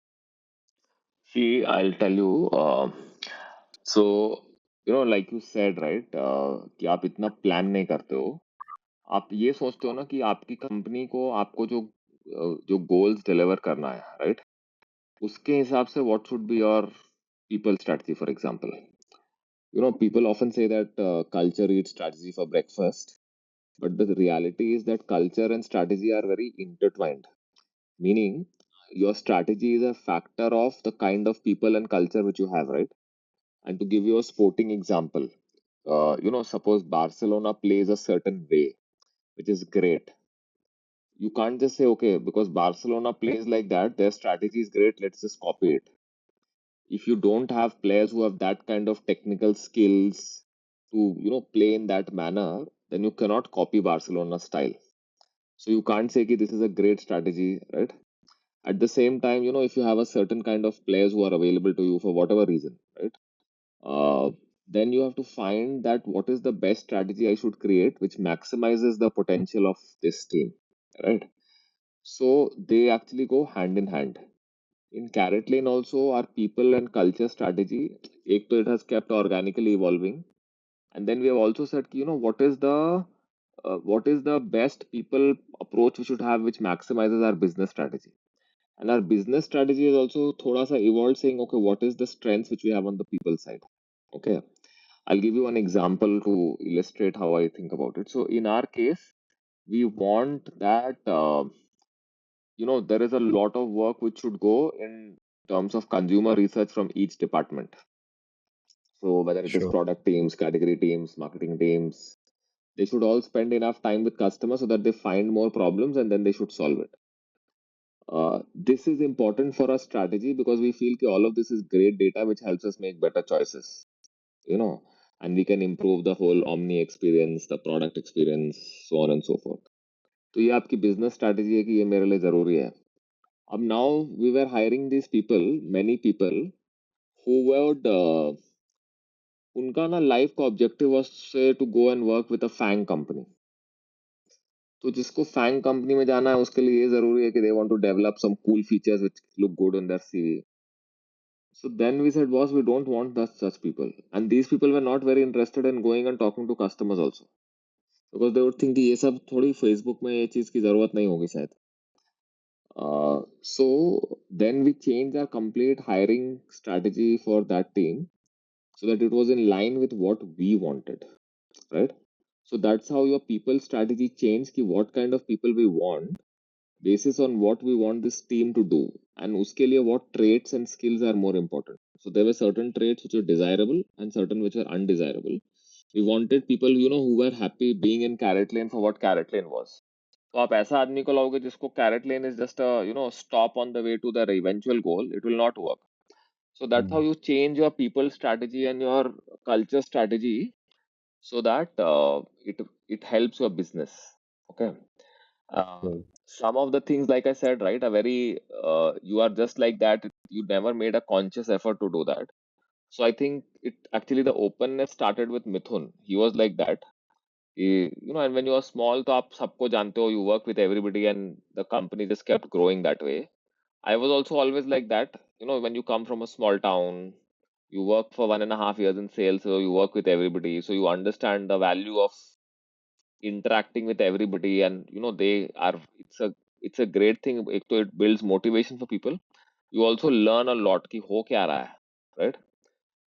See, I'll tell you. So, like you said, right, कि आप इतना plan नहीं करते हो. आप ये सोचते हो ना कि आपकी कंपनी को आपको जो गोल्स डिलीवर करना है, राइट, उसके हिसाब से what should be your people strategy, for example. People often say that culture eats strategy for breakfast, but the reality is that culture and strategy are very intertwined, meaning your strategy is a factor of the kind of people and culture which you have, right? And to give you a sporting example, suppose Barcelona plays a certain way, which is great. You can't just say, okay, because Barcelona plays like that, their strategy is great, let's just copy it. If you don't have players who have that kind of technical skills to, play in that manner, then you cannot copy Barcelona style. So you can't say that this is a great strategy, right? At the same time, if you have a certain kind of players who are available to you for whatever reason, right? Uh, then you have to find that what is the best strategy I should create, which maximizes the potential of this team, right? So they actually go hand in hand. In CaratLane also, our people and culture strategy, ek to it has kept organically evolving, and then we have also said, what is the best people approach we should have, which maximizes our business strategy. And our business strategy is also thoda sa evolved, saying, okay, what is the strengths which we have on the people side? Okay. I'll give you an example to illustrate how I think about it. So in our case, we want that there is a lot of work which should go in terms of consumer research from each department. So whether it is Sure. product teams, category teams, marketing teams, they should all spend enough time with customers so that they find more problems and then they should solve it. This is important for our strategy because we feel that all of this is great data which helps us make better choices, you know, and we can improve the whole omni experience, the product experience, so on and so forth. तो ये आपकी business strategy है कि ये मेरे लिए जरूरी है. अब now we were hiring these people, many people who would उनका ना लाइफ का objective was say to go and work with a FAANG company. तो जिसको फैंग कंपनी में जाना है उसके लिए ये जरूरी है कि they want to develop some cool features which look good on their CV. So then we said, boss, we don't want such people. And these people were not very interested in going and talking to customers also. Because they would think कि ये सब थोड़ी Facebook में ये चीज की जरूरत नहीं होगी शायद. So then we changed our complete hiring strategy for that team so that it was in line with what we wanted, right? So that's how your people strategy changed ki what kind of people we want basis on what we want this team to do and uske liye what traits and skills are more important. So there were certain traits which were desirable and certain which were undesirable. We wanted people who were happy being in CaratLane for what CaratLane was. तो आप ऐसा आदमी को लाओगे जिसको CaratLane is just a stop on the way to the eventual goal, it will not work. So that's how Mm. you change your people strategy and your culture strategy so that it helps your business. Okay. uh, Right. some of the things, like I said, right, are very you are just like that, you never made a conscious effort to do that. So I think it actually, the openness started with Mithun. He was like that. And when you are small तो आप सबको जानते हो, you work with everybody and the company just kept growing that way. I was also always like that. When you come from a small town, you work for 1.5 years in sales, so you work with everybody, so you understand the value of interacting with everybody, and they are. It's a great thing. एक तो it builds motivation for people. You also learn a lot कि हो क्या रहा है, right?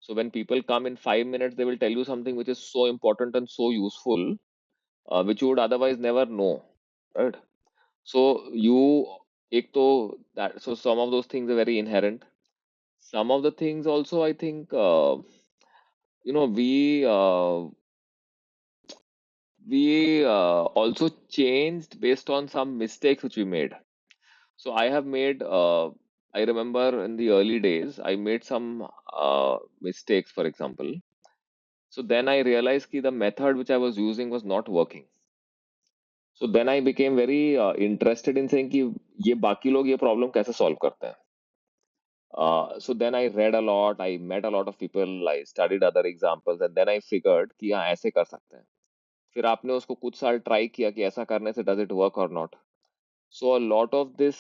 So when people come in 5 minutes, they will tell you something which is so important and so useful, which you would otherwise never know, right? So you एक तो that so some of those things are very inherent. Some of the things also, I think, we also changed based on some mistakes which we made. So I have made. I remember in the early days, I made some mistakes, for example. So then I realized that the method which I was using was not working. So then I became very interested in saying कि ये बाकी लोग ये problem कैसे solve करते हैं. So then I read a lot, I met a lot of people, I studied other examples, and then I figured कि हाँ ऐसे कर सकते हैं. फिर आपने उसको कुछ साल ट्राई किया कि ऐसा करने से does it work or not. So a lot of this,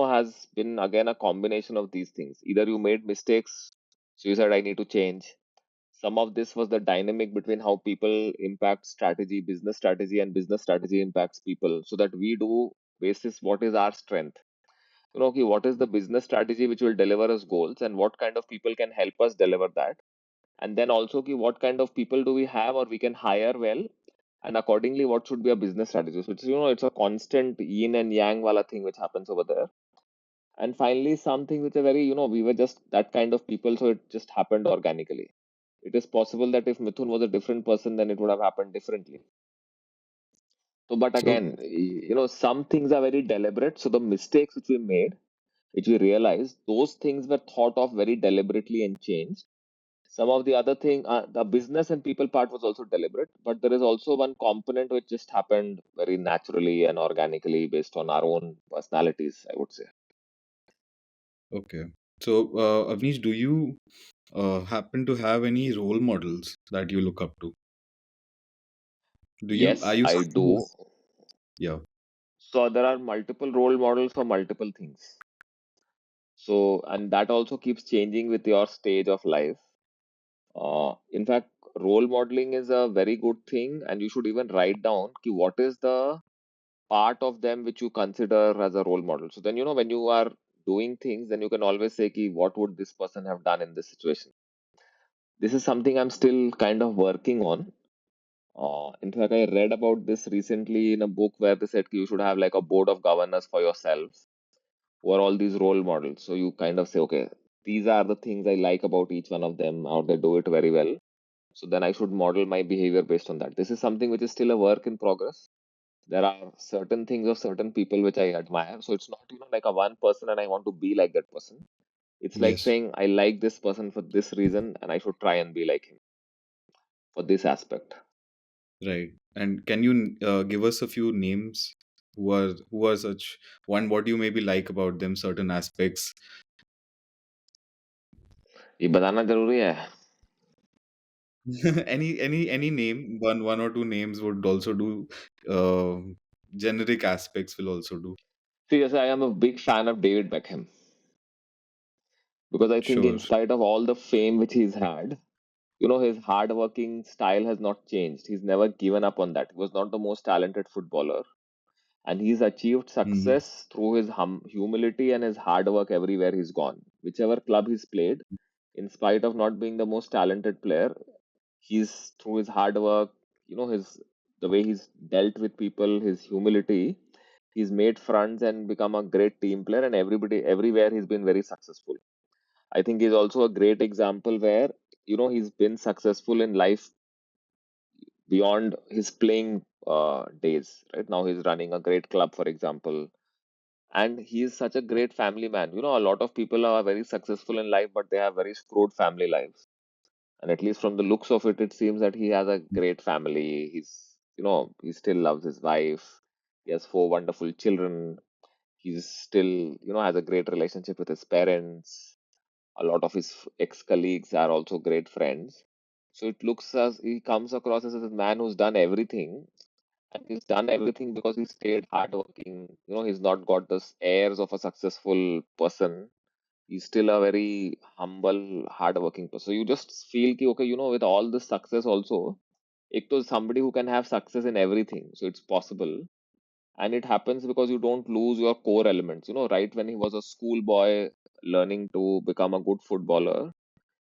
has been again a combination of these things. Either you made mistakes, so you said I need to change. Some of this was the dynamic between how people impact strategy, business strategy, and business strategy impacts people, so that we do basis what is our strength. Okay, what is the business strategy which will deliver us goals, and what kind of people can help us deliver that. And then also, okay, what kind of people do we have or we can hire well, and accordingly, what should be a business strategy. So it's a constant yin and yang wala thing which happens over there. And finally, something which are very, we were just that kind of people, so it just happened organically. It is possible that if Mithun was a different person, then it would have happened differently. So, but So, again, some things are very deliberate. So the mistakes which we made, which we realized, those things were thought of very deliberately and changed. Some of the other thing, the business and people part was also deliberate, but there is also one component which just happened very naturally and organically based on our own personalities, I would say. okay. So, Avnish, do you happen to have any role models that you look up to? Are Yes, you I someone do. who's, yeah, So there are multiple role models for multiple things. So, and that also keeps changing with your stage of life. In fact, role modeling is a very good thing, and you should even write down ki what is the part of them which you consider as a role model. So then, when you are doing things, then you can always say ki what would this person have done in this situation. This is something I'm still kind of working on. In fact, I read about this recently in a book where they said you should have like a board of governors for yourselves who are all these role models. So you kind of say, okay, these are the things I like about each one of them, or they do it very well. So then I should model my behavior based on that. This is something which is still a work in progress. There are certain things of certain people which I admire. So it's not, like a one person and I want to be like that person. It's like Yes, saying I like this person for this reason and I should try and be like him for this aspect. right. And can you give us a few names who are such one? What you maybe like about them, certain aspects. ये बताना जरूरी है. Any name, one or two names would also do. Generic aspects will also do. Seriously, I am a big fan of David Beckham because I think, in Sure. spite of all the fame which he's had, his hardworking style has not changed. He's never given up on that. He was not the most talented footballer, and he's achieved Hmm. success through his humility and his hard work everywhere he's gone. Whichever club he's played, in spite of not being the most talented player, he's through his hard work, his the way he's dealt with people, his humility, he's made friends and become a great team player, and everybody everywhere he's been very successful. I think he's also a great example where he's been successful in life beyond his playing days. Right now, he's running a great club, for example, and he's such a great family man. A lot of people are very successful in life, but they have very screwed family lives. And at least from the looks of it, it seems that he has a great family. He still loves his wife. He has four wonderful children. He's still, has a great relationship with his parents. A lot of his ex-colleagues are also great friends. So it looks as he comes across as a man who's done everything, and he's done everything because he stayed hardworking. He's not got the airs of a successful person. He's still a very humble, hardworking person. So you just feel ki, okay, with all this success also, ek to somebody who can have success in everything. So it's possible. And it happens because you don't lose your core elements. Right when he was a schoolboy learning to become a good footballer,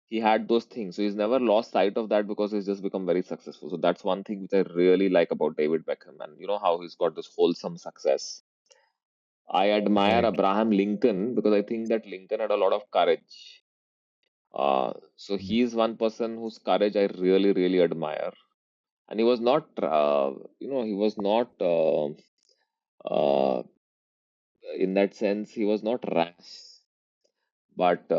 he had those things. So he's never lost sight of that because he's just become very successful. So that's one thing which I really like about David Beckham, and how he's got this wholesome success. I admire Right. Abraham Lincoln because I think that Lincoln had a lot of courage. So Mm. he is one person whose courage I really, really admire. And he was not, he was not, uh, in that sense, he was not rash, but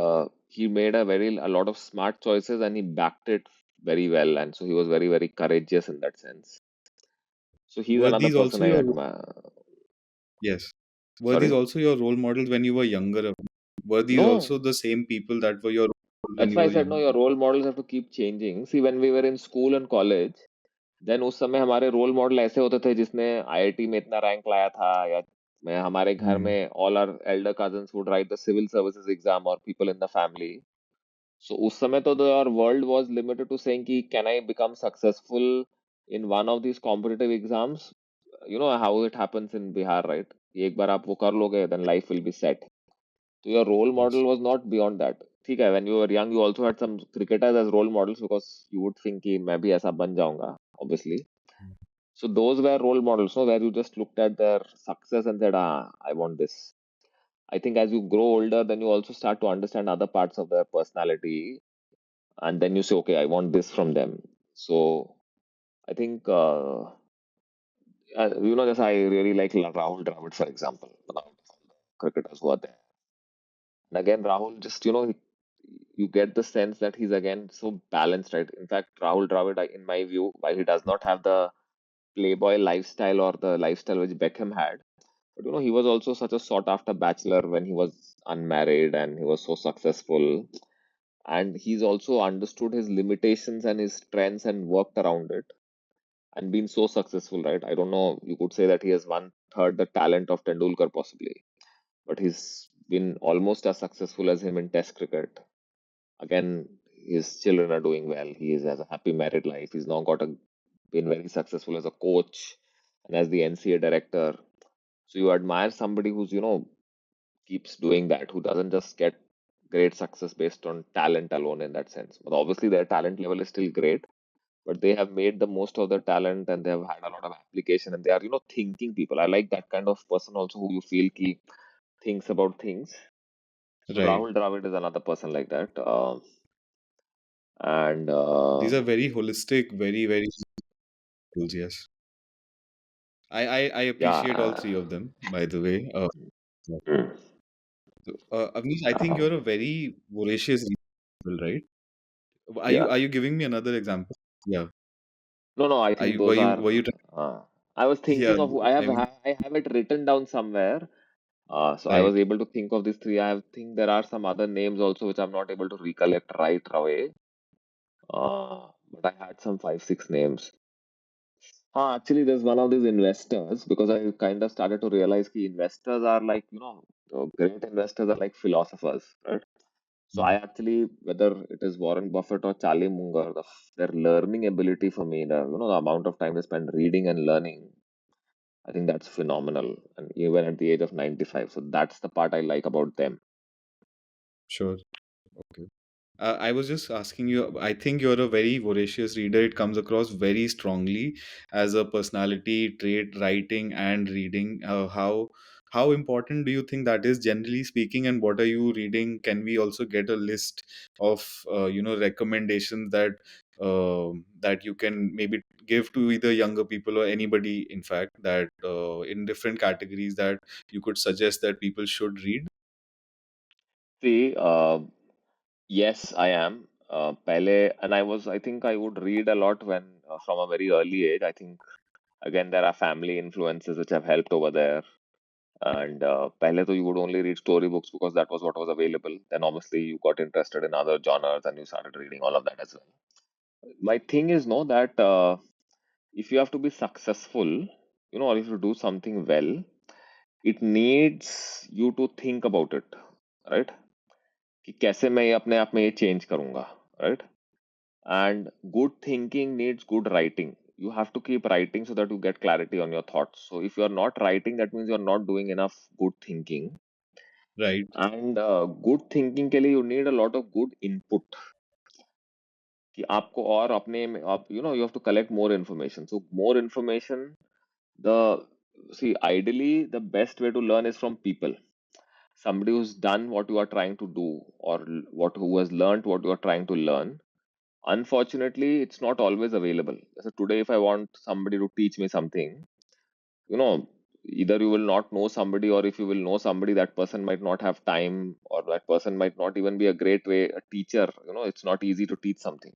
he made a lot of smart choices and he backed it very well. And so he was very, very courageous in that sense. So he's Were another these person also I your admire. yes? Were these Sorry? also your role models when you were younger? Were these No, also the same people that were your role models when that's you why I were said no, young? your role models have to keep changing. See, when we were in school and college, then उस समय हमारे role model ऐसे होते थे जिसने IIT में इतना rank लाया था, या मैं हमारे घर Hmm. में all our elder cousins would write the civil services exam और people in the family. So उस समय तो our world was limited to saying कि can I become successful in one of these competitive exams. How it happens in Bihar, right? एक बार आप वो कर लोगे then life will be set. तो your role model Yes. Was not beyond that. ठीक है, when you were young you also had some cricketers as role models because you would think कि मैं भी ऐसा बन जाऊंगा, obviously. So those were role models, no, where you just looked at their success and said, "Ah, I want this." I think as you grow older, then you also start to understand other parts of their personality, and then you say, "Okay, I want this from them." So I think, just I really like Rahul Dravid, for example, one of the cricketers who are there. And again, Rahul just, you get the sense that he's again so balanced, right? In fact, Rahul Dravid, in my view, while he does not have the playboy lifestyle or the lifestyle which Beckham had, but he was also such a sought after bachelor when he was unmarried and he was so successful. And he's also understood his limitations and his strengths and worked around it and been so successful, right? I don't know, you could say that he has one third the talent of Tendulkar possibly, but he's been almost as successful as him in Test cricket. Again, his children are doing well. Has a happy married life. He's now been very successful as a coach and as the NCA director. So you admire somebody who's keeps doing that, who doesn't just get great success based on talent alone in that sense. But obviously, their talent level is still great, but they have made the most of their talent and they have had a lot of application and they are, thinking people. I like that kind of person also who you feel he thinks about things. So Right. Rahul Dravid is another person like that. And These are very holistic, very, very tools, yes. I appreciate all yeah, three of them, by the way. mm, So, Avnish, I think uh, you're a very voracious reader, right? Are you yeah. are you giving me another example? Yeah. No, no, I Are think you were those you are. were you Uh, I was yeah, thinking of. I mean, I have it written down somewhere. So I right. was able to think of these three. I think there are some other names also which I'm not able to recollect right away. But I had some five, six names. Actually, there's one of these investors because I kind of started to realize that investors are like, great investors are like philosophers, right? So I Mm, actually, whether it is Warren Buffett or Charlie Munger, their learning ability for me, the amount of time they spend reading and learning, I think that's phenomenal. And even at the age of 95, so that's the part I like about them. sure. Okay. I was just asking you, I think you're a very voracious reader. It comes across very strongly as a personality trait, writing and reading. How important do you think that is, generally speaking, and what are you reading? Can we also get a list of recommendations that you can maybe give to either younger people or anybody, in fact, that in different categories that you could suggest that people should read? See, yes, I am. And I think I would read a lot when from a very early age. I think again there are family influences which have helped over there. And pehle to you would only read storybooks because that was what was available. Then obviously you got interested in other genres and you started reading all of that as well. My thing is no that if you have to be successful, or if you do something well, it needs you to think about it, right? कि कैसे मैं ये अपने आप में ये change करूंगा, right? And good thinking needs good writing. You have to keep writing so that you get clarity on your thoughts. So if you are not writing, that means you are not doing enough good thinking. Right, And good thinking के लिए you need a lot of good input. कि आपको और अपने में आप you have to collect more information. So more information, the see ideally the best way to learn is from people. Somebody who's done what you are trying to do, or what who has learned what you are trying to learn. Unfortunately, it's not always available. So today, if I want somebody to teach me something, you know, either you will not know somebody, or if you will know somebody, that person might not have time, or that person might not even be a great way a teacher. It's not easy to teach something.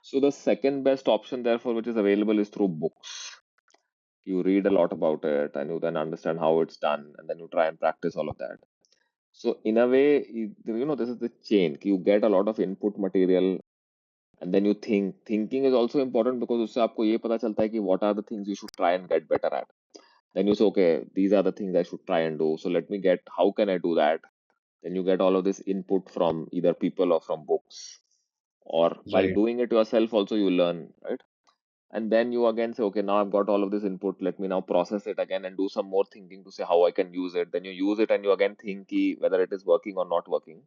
So the second best option, therefore, which is available, is through books. You read a lot about it, and you then understand how it's done, and then you try and practice all of that. So in a way, this is the chain. You get a lot of input material, and then you think. Thinking is also important because उससे आपको ये पता चलता है कि what are the things you should try and get better at. Then you say, okay, these are the things I should try and do. So let me get, how can I do that? Then you get all of this input from either people or from books. Or by right, doing it yourself, also you learn, right? And then you again say, okay, now I've got all of this input. Let me now process it again and do some more thinking to say how I can use it. Then you use it and you again think whether it is working or not working.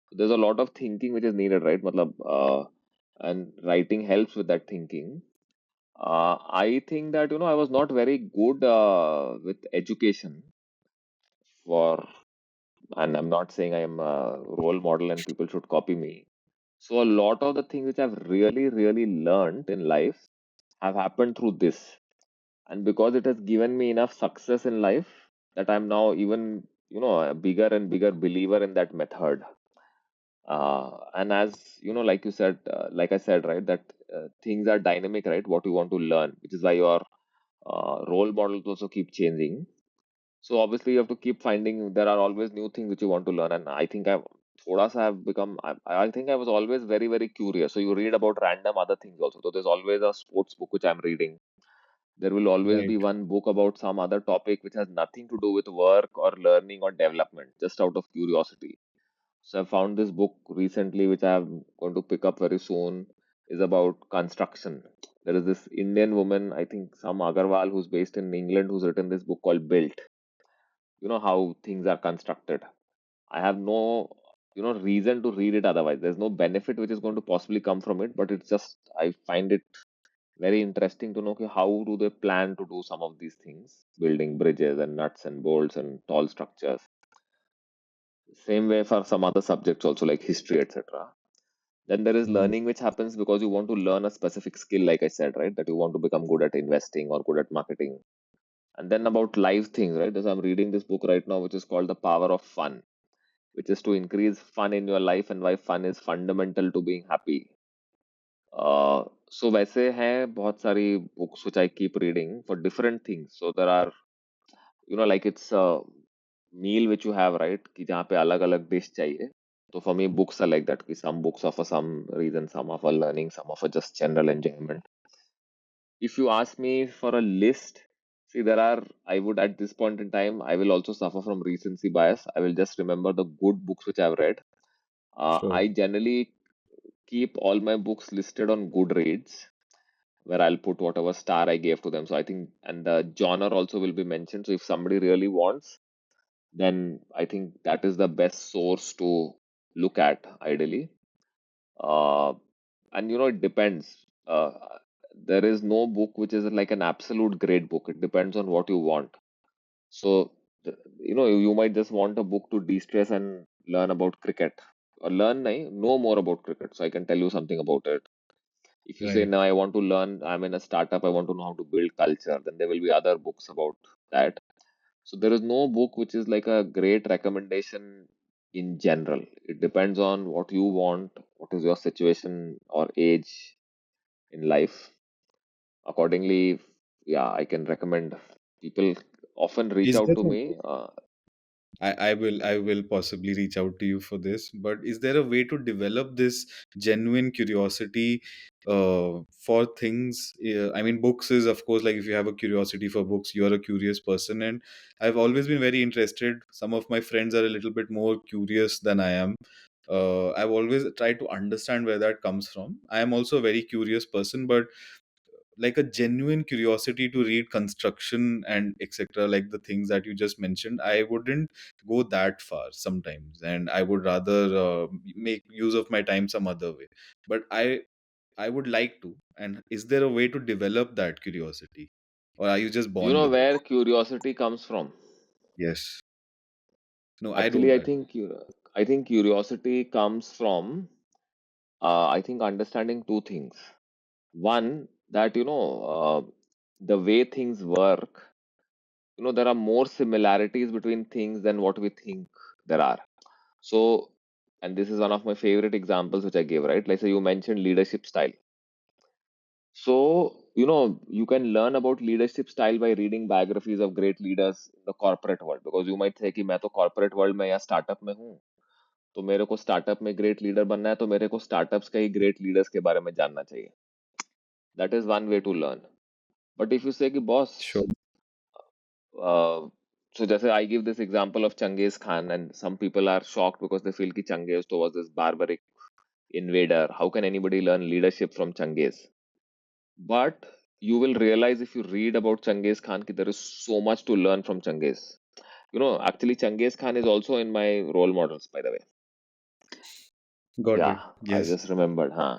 So there's a lot of thinking which is needed, right? And writing helps with that thinking. I think that I was not very good with education for, and I'm not saying I am a role model and people should copy me. So a lot of the things which I've really, really learned in life have happened through this. And because it has given me enough success in life, that I'm now even a bigger and bigger believer in that method. And as like you said, like I said, right, that things are dynamic, right? What you want to learn, which is why your role models also keep changing. So obviously you have to keep finding, there are always new things which you want to learn. And I think I've thoda sa have become, I think I was always very, very curious. So you read about random other things also. So there's always a sports book which I'm reading. There will always right. be one book about some other topic which has nothing to do with work or learning or development, just out of curiosity. So I found this book recently, which I'm going to pick up very soon, is about construction. There is this Indian woman, I think some Agarwal, who's based in England, who's written this book called Built. You know how things are constructed. I have no reason to read it otherwise. There's no benefit which is going to possibly come from it, but it's just, I find it very interesting to know okay, how do they plan to do some of these things, building bridges and nuts and bolts and tall structures. Same way for some other subjects also like history, etc. Then there is Mm, learning which happens because you want to learn a specific skill, like I said, right? That you want to become good at investing or good at marketing. And then about life things, right? As I'm reading this book right now, which is called The Power of Fun, which is to increase fun in your life and why fun is fundamental to being happy. So वैसे हैं बहुत सारी books which I keep reading for different things. So there are, like it's a meal which you have, right? कि जहाँ पे अलग अलग dish चाहिए. So for me, books are like that. कि some books are for some reason, some are for learning, some are for just general enjoyment. If you ask me for a list, see, I would at this point in time, I will also suffer from recency bias. I will just remember the good books which I've read. sure. I generally keep all my books listed on Goodreads, where I'll put whatever star I gave to them. So I think, and the genre also will be mentioned. So if somebody really wants, then I think that is the best source to look at, ideally. Uh, and it depends. There is no book which is like an absolute great book. It depends on what you want. So, you might just want a book to de-stress and learn about cricket, or learn, nahi, know more about cricket. So I can tell you something about it. If you say, Right. no, I want to learn, I'm in a startup, I want to know how to build culture, then there will be other books about that. So there is no book which is like a great recommendation in general. It depends on what you want, what is your situation or age in life. Accordingly, yeah, I can recommend. People often reach Is out there to a me. I will possibly reach out to you for this, but is there a way to develop this genuine curiosity for things? I mean, books is, of course, like if you have a curiosity for books, you are a curious person, and I've always been very interested. Some of my friends are a little bit more curious than I am. I've always tried to understand where that comes from. I am also a very curious person, but like a genuine curiosity to read construction and etc, like the things that you just mentioned, I wouldn't go that far sometimes, and I would rather make use of my time some other way. But I would like to. And is there a way to develop that curiosity, or are you just You born know with it? where curiosity comes from? Yes. No, I Actually, don't. I think curiosity comes from, I think, understanding two things. One, that the way things work. There are more similarities between things than what we think there are. So, and this is one of my favorite examples which I gave, right? Like, say you mentioned leadership style. So, you can learn about leadership style by reading biographies of great leaders in the corporate world, because you might say कि मैं तो corporate world में या startup में हूँ, तो मेरे को startup में great leader बनना है, तो मेरे को startups के ही great leaders के बारे में जानना चाहिए. That is one way to learn. But if you say कि Sure. boss, so जैसे I give this example of Changiz Khan, and some people are shocked because they feel कि Changiz was this barbaric invader. How can anybody learn leadership from Changiz? But you will realize if you read about Changiz Khan that there is so much to learn from Changiz. Actually, Changiz Khan is also in my role models, by the way. Got it. Yeah, I Yes. just remembered, huh?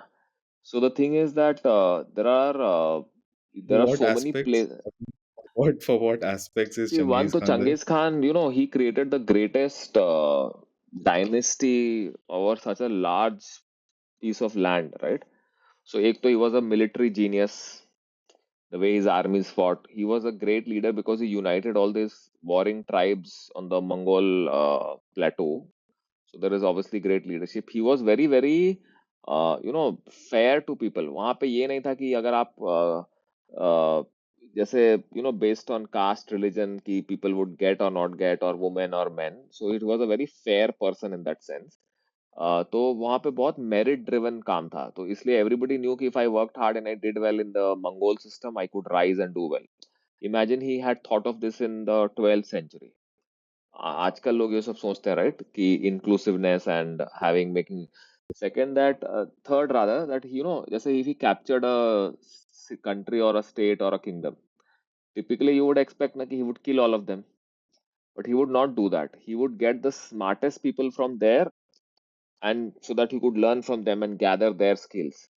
So the thing is that there are What so many aspects? places. What aspects is See, one Changiz to Khan there? Changiz Khan, he created the greatest dynasty over such a large piece of land, right? So, ek to he was a military genius. The way his armies fought, he was a great leader because he united all these warring tribes on the Mongol plateau. So there is obviously great leadership. He was very very fair to people. वहाँ पे ये नहीं था कि अगर आप जैसे based on caste religion कि people would get or not get or women or men. So it was a very fair person in that sense. तो वहाँ पे बहुत मेरिट ड्रिवन काम था, तो इसलिए एवरीबडी न्यू कि if I worked hard and I did well in the Mongol system I could rise and do well. Imagine he had thought of this in the 12th century. आजकल लोग ये सब सोचते हैं, राइट, कि inclusiveness and having making second that third rather that जैसे if he captured a country or a state or a kingdom, typically you would expect na, कि he would kill all of them, but he would not do that. He would get the smartest people from there and so that he could learn from them and gather their skills.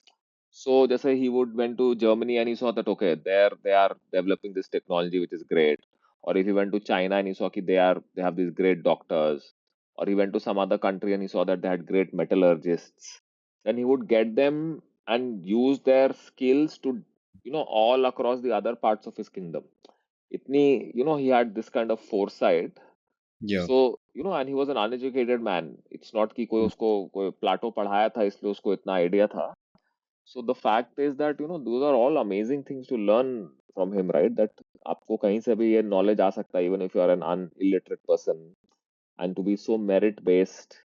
So just say he would went to Germany and he saw that okay, there they are developing this technology which is great. Or if he went to China and he saw that they have these great doctors, or he went to some other country and he saw that they had great metallurgists, then he would get them and use their skills to all across the other parts of his kingdom. Itni, he had this kind of foresight. Yeah. So and he was an uneducated man. It's not कि कोई Mm. उसको कोई Plato पढ़ाया था इसलिए उसको इतना idea था. So the fact is that those are all amazing things to learn from him, right? That आपको कहीं से भी ये knowledge आ सकता है even if you are an illiterate person, and to be so merit based.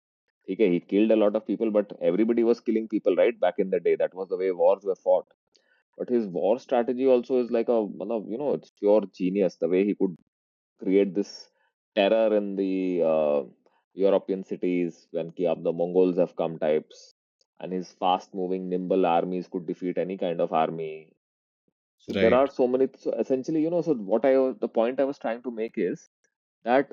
Okay, he killed a lot of people, but everybody was killing people, right? Back in the day, that was the way wars were fought. But his war strategy also is like a it's pure genius. The way he could create this terror in the European cities when ki ab the Mongols have come types, and his fast moving, nimble armies could defeat any kind of army. So there Right. are so many. So essentially, so the point I was trying to make is that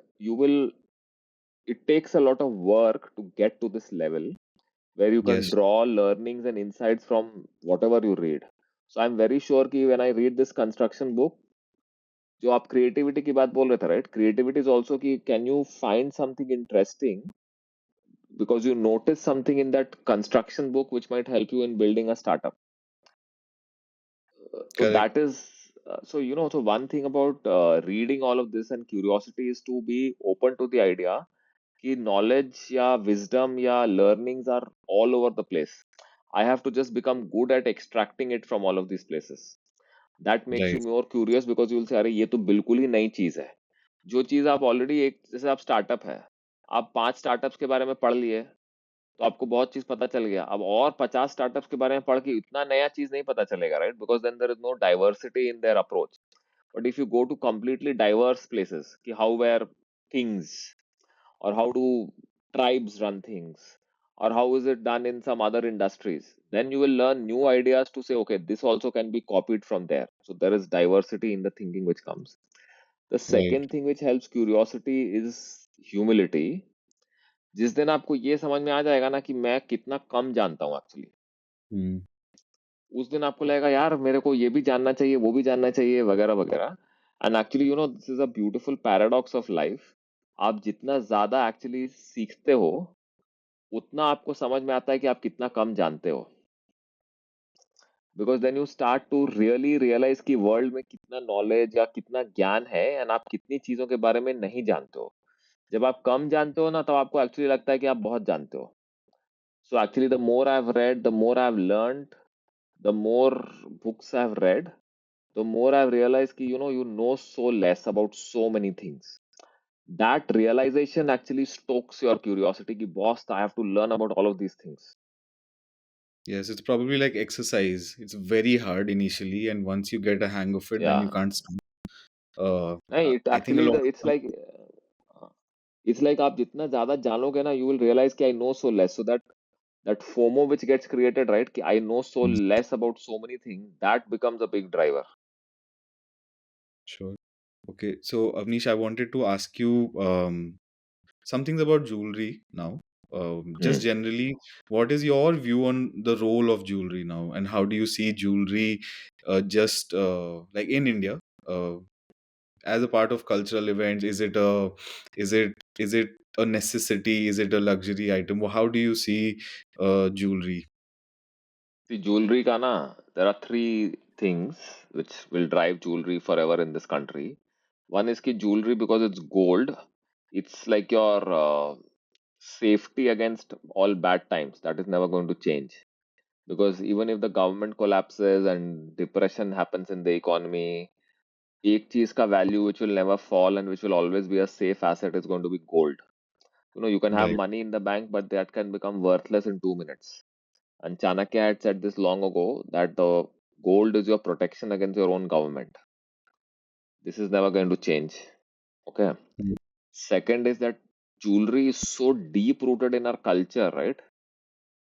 it takes a lot of work to get to this level where you can Yes. draw learnings and insights from whatever you read. So I'm very sure कि when I read this construction book, जो आप creativity की बात बोल रहे थे, right? Creativity is also कि can you find something interesting because you notice something in that construction book which might help you in building a startup. So Correct. that is so so one thing about reading all of this and curiosity is to be open to the idea कि knowledge या wisdom या learnings are all over the place. I have to just become good at extracting it from all of these places. That makes you Right. more curious because you will say अरे ये तो बिल्कुल ही नई चीज है. जो चीज आप ऑलरेडी एक जैसे आप स्टार्टअप है, आप 5 स्टार्टअप्स के बारे में पढ़ लिए तो आपको बहुत चीज पता चल गया. अब और 50 स्टार्टअप्स के बारे में पढ़ के इतना नया चीज नहीं पता चलेगा, right? Because then there is no diversity in their approach. But if you go to completely diverse places कि how were things, or how do tribes run things, or how is it done in some other industries, then you will learn new ideas to say okay, this also can be copied from there. So there is diversity in the thinking which comes. The Right. second thing which helps curiosity is humility. जिस दिन आपको ये समझ में आ जाएगा ना कि मैं कितना कम जानता हूँ एक्चुअली, Mm. उस दिन आपको लगेगा यार मेरे को ये भी जानना चाहिए, वो भी जानना चाहिए, वगैरह वगैरह. And actually this is a beautiful paradox of life. आप जितना ज्यादा एक्चुअली सीखते हो उतना आपको समझ में आता है कि आप कितना कम जानते हो. Because then you start to really realise कि वर्ल्ड में कितना नॉलेज या कितना ज्ञान है एंड आप कितनी चीजों के बारे में नहीं जानते हो. जब आप कम जानते हो ना तब आपको एक्चुअली लगता है कि आप बहुत जानते हो. So actually the more I have read, the more I have learned, the more books I've read, the more I've realized कि you know so less about so many things. That realization actually stokes your curiosity कि boss, I have to learn about all of these things. Yes, it's probably like exercise. It's very hard initially, and once you get a hang of it, then you Yeah. can't stop. Uh, नहीं, it I think a actually lot. it's like आप जितना ज्यादा जानोगे ना you will realize कि I know so less. So that FOMO which gets created, right? कि I know so Mm. less about so many things, that becomes a big driver. Sure. Okay. So, Avnish, I wanted to ask you some things about jewelry now. Just Hmm. generally, what is your view on the role of jewelry now, and how do you see jewelry just like in India? As a part of cultural events, is it a necessity, is it a luxury item? How do you see jewelry? The jewelry का ना, there are three things which will drive jewelry forever in this country. One is कि jewelry because it's gold, it's like your safety against all bad times. That is never going to change. Because even if the government collapses and depression happens in the economy, एक चीज का value which will never fall and which will always be a safe asset is going to be gold. You can have Right. money in the bank, but that can become worthless in 2 minutes. And Chanakya had said this long ago that the gold is your protection against your own government. This is never going to change. Okay. Mm. Second is that jewelry is so deep rooted in our culture, right?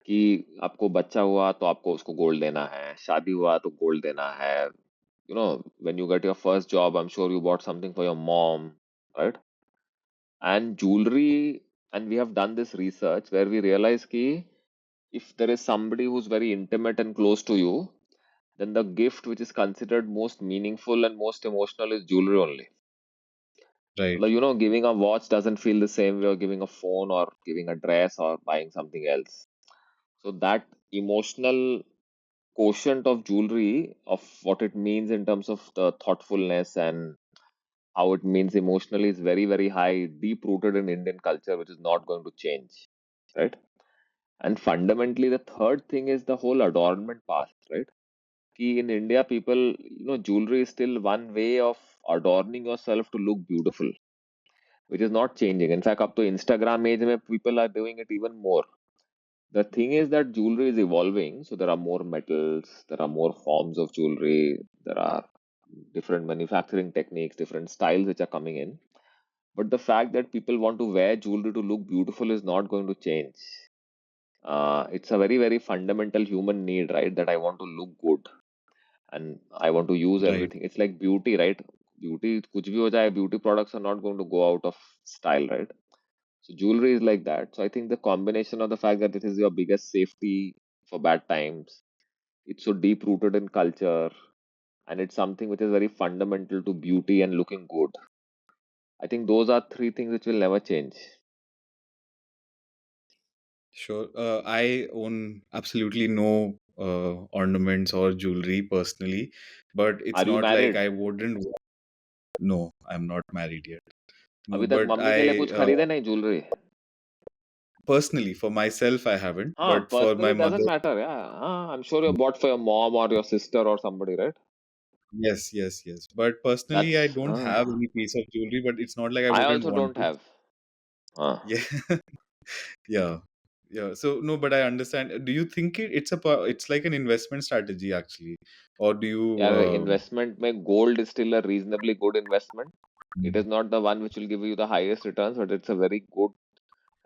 कि आपको बच्चा हुआ तो आपको उसको gold देना है, शादी हुआ तो गोल्ड देना है. When you get your first job, I'm sure you bought something for your mom, right? And jewelry And we have done this research where we realize ki if there is somebody who's very intimate and close to you, then the gift which is considered most meaningful and most emotional is jewelry only. Right. Like, giving a watch doesn't feel the same way or giving a phone or giving a dress or buying something else. So that emotional quotient of jewelry, of what it means in terms of the thoughtfulness and how it means emotionally, is very, very high, deep rooted in Indian culture, which is not going to change. Right. And fundamentally, the third thing is the whole adornment part, right? Ki in India, people, jewelry is still one way of adorning yourself to look beautiful, which is not changing. In fact, up to Instagram age, mein people are doing it even more. The thing is that jewelry is evolving, so there are more metals, there are more forms of jewelry, there are different manufacturing techniques, different styles which are coming in. But the fact that people want to wear jewelry to look beautiful is not going to change. It's a very, very fundamental human need, right? That I want to look good and I want to use Right. everything. It's like beauty, right? Beauty, kuch bhi ho jaye, beauty products are not going to go out of style, right? So jewelry is like that. So I think the combination of the fact that this is your biggest safety for bad times, it's so deep rooted in culture, and it's something which is very fundamental to beauty and looking good. I think those are three things which will never change. Sure. I own absolutely no ornaments or jewelry personally, but it's Are you not like married? I wouldn't. No, I'm not married yet. No, अभी तक but mummy के लिए कुछ खरीदे नहीं jewelry? personally for myself, I haven't, हाँ, but for my personally mother, doesn't matter. Yeah, I'm sure you bought for your mom or your sister or somebody, right? yes, yes, yes. But personally, I That's don't have any piece of jewelry, but it's not like I I wouldn't also want don't to. have. Yeah, yeah, yeah. So no, but I understand. Do you think it's it's like an investment strategy actually, or do you? Yeah, investment में gold is still a reasonably good investment. It is not the one which will give you the highest returns, but it's a very good.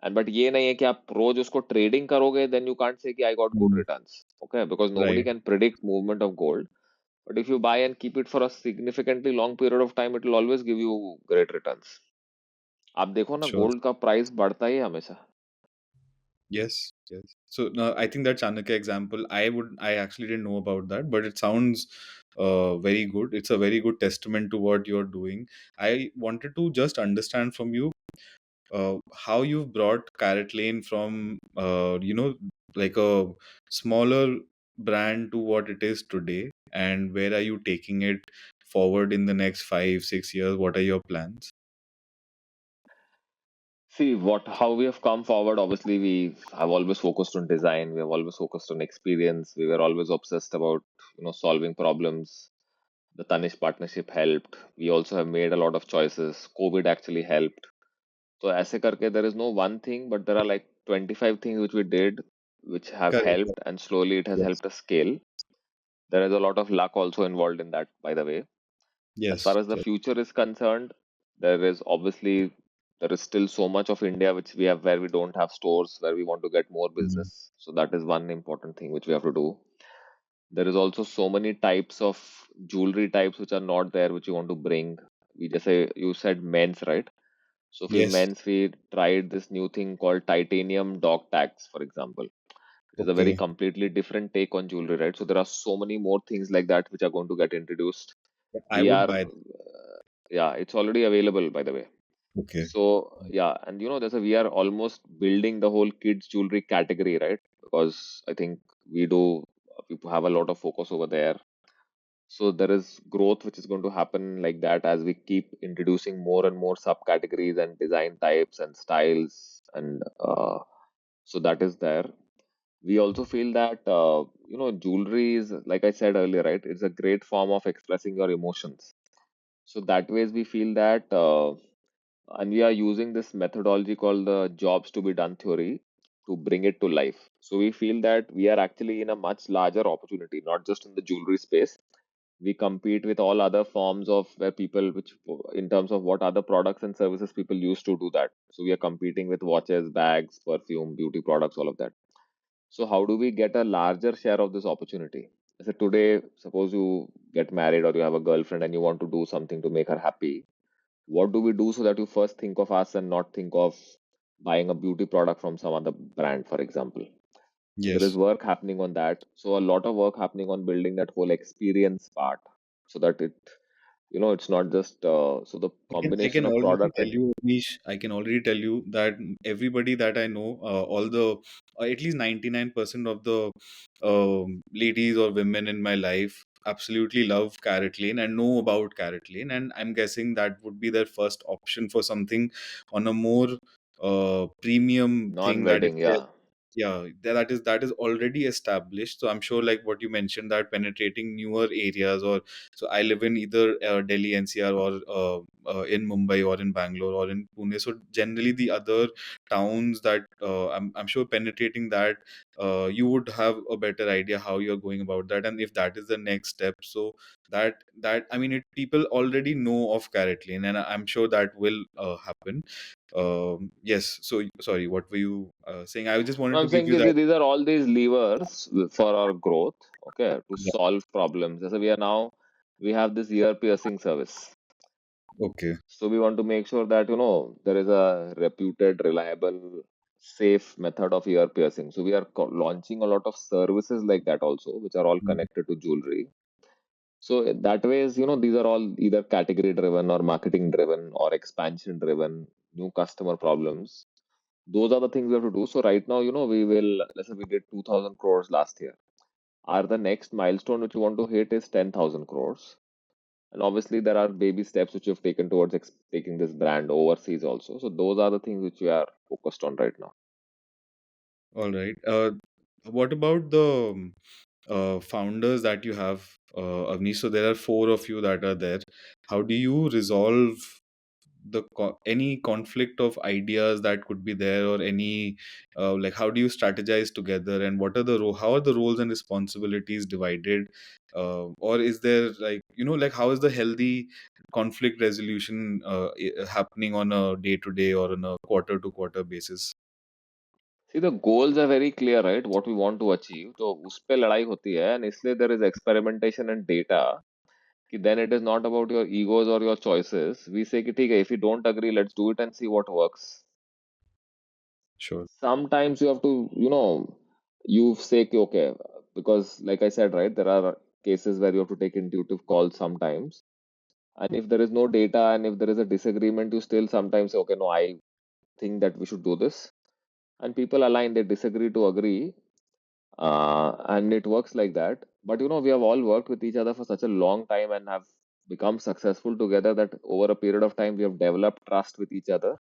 And but ये नहीं है कि आप रोज उसको trading करोगे, then you can't say कि I got good Mm, returns. Okay, because nobody right, can predict movement of gold. But if you buy and keep it for a significantly long period of time, it will always give you great returns. आप देखो ना, sure. gold का price बढ़ता ही है हमेशा. Yes, yes. So now I think that Chanakya example, I actually didn't know about that, but it sounds very good. It's a very good testament to what you're doing. I wanted to just understand from you how you've brought CaratLane from like a smaller brand to what it is today, and where are you taking it forward in the next 5 6 years? What are your plans? See how we have come forward. Obviously, we have always focused on design. We have always focused on experience. We were always obsessed about solving problems. The Tanish partnership helped. We also have made a lot of choices. COVID actually helped. So ऐसे करके there is no one thing, but there are like 25 things which we did, which have Correct. helped, and slowly it has Yes. helped us scale. There is a lot of luck also involved in that, by the way. As far Yes. as the Yes. future is concerned, there is still so much of India which we have where we don't have stores, where we want to get more Mhm. business. So that is one important thing which we have to do. There is also so many types of jewelry types which are not there, which you want to bring. We just say you said men's, right? So for Yes. men's, we tried this new thing called titanium dog tags, for example. It is a very Okay. completely different take on jewelry, right? So there are so many more things like that which are going to get introduced. I We would are, buy. yeah, it's already available, by the way. Okay. So yeah, and we are almost building the whole kids jewelry category, right? Because I think we have a lot of focus over there. So there is growth which is going to happen like that as we keep introducing more and more subcategories and design types and styles, and so that is there. We also feel that jewelry is, like I said earlier, right? It's a great form of expressing your emotions. So that ways we feel that, and we are using this methodology called the jobs to be done theory to bring it to life. So we feel that we are actually in a much larger opportunity, not just in the jewelry space. We compete with all other forms of where people, which in terms of what other products and services people use to do that. So we are competing with watches, bags, perfume, beauty products, all of that. So how do we get a larger share of this opportunity? So today, suppose you get married or you have a girlfriend and you want to do something to make her happy. What do we do so that you first think of us and not think of buying a beauty product from some other brand, for example. So there is Yes. work happening on that. So a lot of work happening on building that whole experience part, so that it's not just so the I can combination of already product tell and you, Anish, I can already tell you that everybody that I know, all the at least 99% of the ladies or women in my life absolutely love Carrot Lane and know about Carrot Lane, and I'm guessing that would be their first option for something on a more premium thing that non-wedding, yeah. yeah, that is already established. So I'm sure, like what you mentioned, that penetrating newer areas, or so I live in either Delhi NCR, or in Mumbai, or in Bangalore, or in Pune. So generally the other towns that I'm sure penetrating that, you would have a better idea how you're going about that, and if that is the next step. So that I mean, people already know of Carrot Lane, and I'm sure that will happen. Yes. So, sorry, what were you saying? I just No, wanted I'm to give saying you that that. these are all these levers for our growth, okay, to Yeah. solve problems. So we have this ear piercing service. Okay. So we want to make sure that there is a reputed, reliable, safe method of ear piercing. So we are launching a lot of services like that also, which are all Mm. connected to jewelry. So that ways, these are all either category driven or marketing driven or expansion driven, new customer problems. Those are the things we have to do. So right now, we will, let's say we did 2000 crores last year. Our the next milestone which we want to hit is 10,000 crores. And obviously, there are baby steps which you've taken towards taking this brand overseas also. So those are the things which we are focused on right now. All right. What about the founders that you have, Avnish? So there are four of you that are there. How do you resolve any conflict of ideas that could be there, or any like, how do you strategize together, and what are how are the roles and responsibilities divided, or is there, like, like, how is the healthy conflict resolution happening on a day to day or on a quarter to quarter basis? See, the goals are very clear, right? What we want to achieve. तो उस पे लड़ाई होती है, and इसलिए there is experimentation and data. कि then it is not about your egos or your choices. We say कि ठीक है, if you don't agree, let's do it and see what works. Sure. Sometimes you have to, you say कि okay, because like I said, right, there are cases where you have to take intuitive calls sometimes. And if there is no data and if there is a disagreement, you still sometimes say, okay, no, I think that we should do this. And people align, they disagree to agree. And it works like that. But we have all worked with each other for such a long time and have become successful together that over a period of time, we have developed trust with each other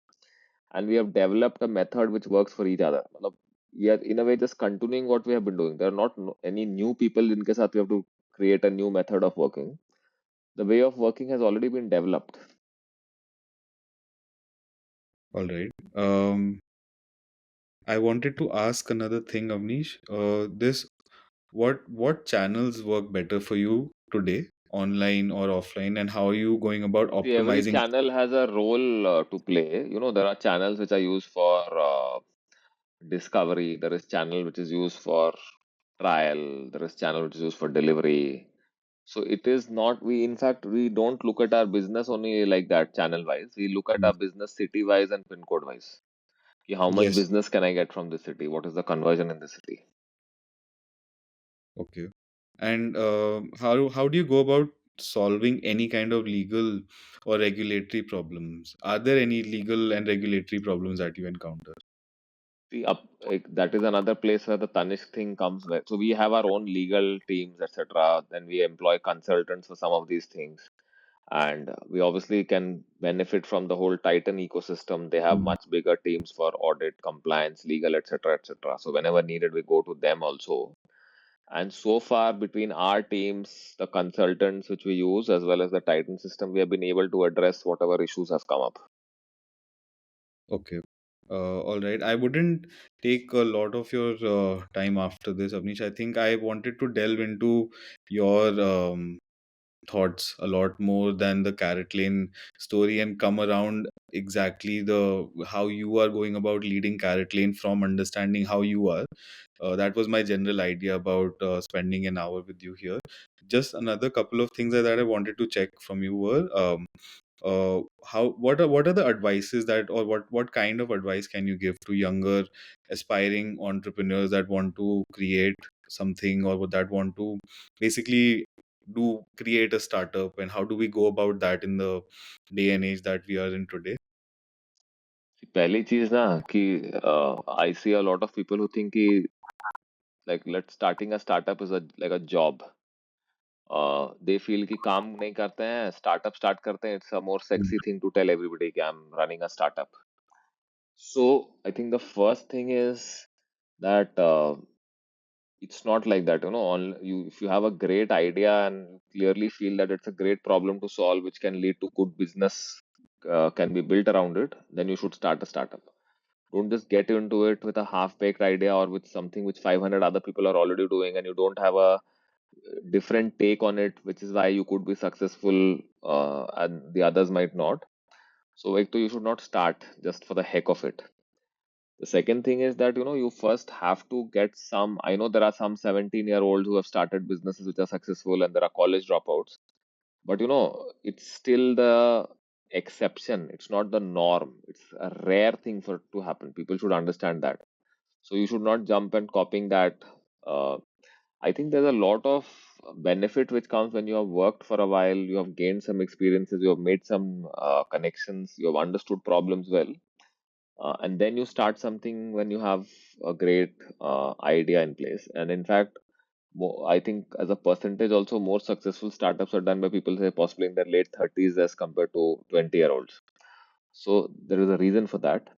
and we have developed a method which works for each other. मतलब, we are in a way just continuing what we have been doing. There are not any new people in case we have to create a new method of working. The way of working has already been developed. All right. I wanted to ask another thing, Avnish. This What channels work better for you today, online or offline, and how are you going about See, every optimizing? channel has a role to play. There are channels which are used for discovery. There is channel which is used for trial. There is channel which is used for delivery. So it is not, in fact, we don't look at our business only like that channel wise. We look at Mm. our business city wise and pin code wise. Ki how much Yes. business can I get from this city? What is the conversion in the city? Okay. And how do you go about solving any kind of legal or regulatory problems? Are there any legal and regulatory problems that you encounter? See, that is another place where the Tanishq thing comes with. So we have our own legal teams, etc. Then we employ consultants for some of these things. And we obviously can benefit from the whole Titan ecosystem. They have Mhm. much bigger teams for audit, compliance, legal, etc., etc. So whenever needed, we go to them also. And so far, between our teams, the consultants which we use, as well as the Titan system, we have been able to address whatever issues have come up. Okay. All right. I wouldn't take a lot of your time after this, Avnish. I think I wanted to delve into your thoughts a lot more than the Carrot Lane story, and come around exactly the how you are going about leading Carrot Lane from understanding how you are. That was my general idea about spending an hour with you here. Just another couple of things that I wanted to check from you were, What are the advices that, or what kind of advice can you give to younger aspiring entrepreneurs that want to create something, or that want to basically do create a startup, and how do we go about that in the day and age that we are in today? पहली चीज ना कि I see a lot of people who think कि like let's starting a startup is a like a job. They feel कि काम नहीं करते हैं, startup start करते हैं. It's a more Mm. sexy thing to tell everybody कि I'm running a startup. So I think the first thing is that it's not like that. You know, you if you have a great idea and you clearly feel that it's a great problem to solve, which can lead to good business, can be built around it, then you should start a startup. Don't just get into it with a half-baked idea or with something which 500 other people are already doing, and you don't have a different take on it, which is why you could be successful and the others might not. So, like, you should not start just for the heck of it. The second thing is that you first have to get some. I know there are some 17-year-olds who have started businesses which are successful, and there are college dropouts. But it's still the exception. It's not the norm. It's a rare thing for it to happen. People should understand that. So you should not jump and copying that. Uh, I think there's a lot of benefit which comes when you have worked for a while, you have gained some experiences, you have made some connections, you have understood problems well, and then you start something when you have a great idea in place. And in fact, I think as a percentage, also more successful startups are done by people say possibly in their late 30s as compared to 20-year-olds. So there is a reason for that.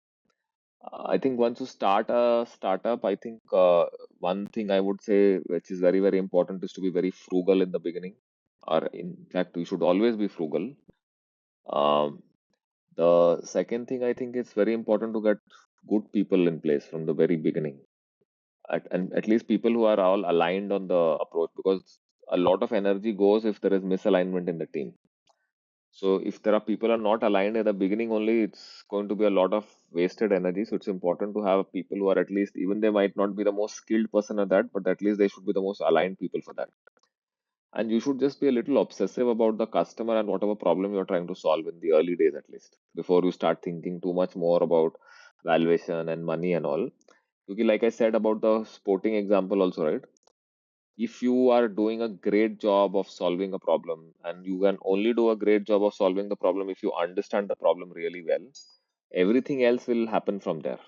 I think once you start a startup, I think one thing I would say, which is very, very important, is to be very frugal in the beginning. Or in fact, you should always be frugal. Um, the second thing I think it's very important to get good people in place from the very beginning. And at least people who are all aligned on the approach, because a lot of energy goes if there is misalignment in the team. So if there are people are not aligned at the beginning only, it's going to be a lot of wasted energy. So it's important to have people who are at least, even they might not be the most skilled person at that, but at least they should be the most aligned people for that. And you should just be a little obsessive about the customer and whatever problem you're trying to solve in the early days at least, before you start thinking too much more about valuation and money and all. Because like I said about the sporting example also, right? If you are doing a great job of solving a problem, and you can only do a great job of solving the problem if you understand the problem really well, everything else will happen from there.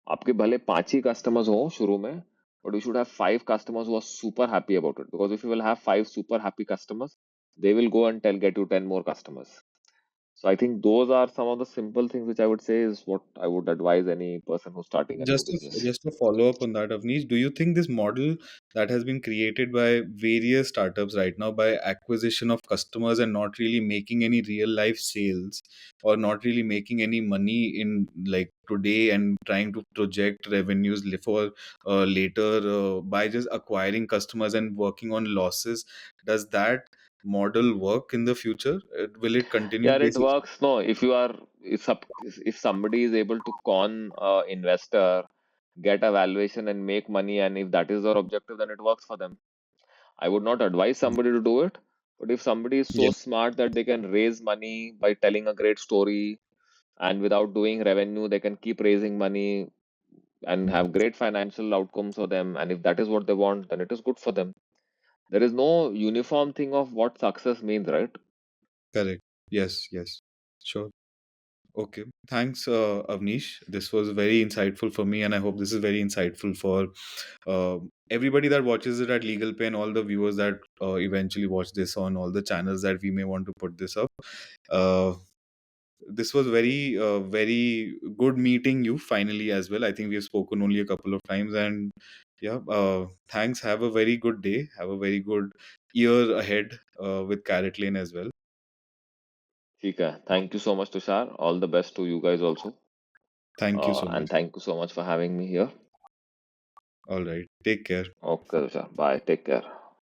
आपके भले 5 ही customers हो शुरू में, but you should have 5 customers who are super happy about it, because if you will have 5 super happy customers, they will go and get you 10 more customers. So I think those are some of the simple things which I would say is what I would advise any person who's starting a new business. Just to follow up on that, Avnish, do you think this model that has been created by various startups right now, by acquisition of customers and not really making any real life sales, or not really making any money in like today, and trying to project revenues for later, by just acquiring customers and working on losses, does that model work in the future? Will it continue Yeah, it basically? works. No, if somebody is able to con investor, get a valuation and make money, and if that is their objective, then it works for them. I would not advise somebody to do it, but if somebody is so Yeah, smart that they can raise money by telling a great story, and without doing revenue, they can keep raising money and have great financial outcomes for them. And if that is what they want, then it is good for them. There is no uniform thing of what success means, right? correct. Yes, yes. Sure. Okay, thanks, Avnish. This was very insightful for me, and I hope this is very insightful for everybody that watches it at Legal Pay, and all the viewers that eventually watch this on all the channels that we may want to put this up. Uh, this was very good meeting you finally as well. I think we have spoken only a couple of times, and yeah, thanks. Have a very good day. Have a very good year ahead with CaratLane as well. ठीक है. Thank you so much, Tushar. All the best to you guys also. Thank you so And much. thank you so much for having me here. All right, take care. Okay, Tushar. Bye. Take care.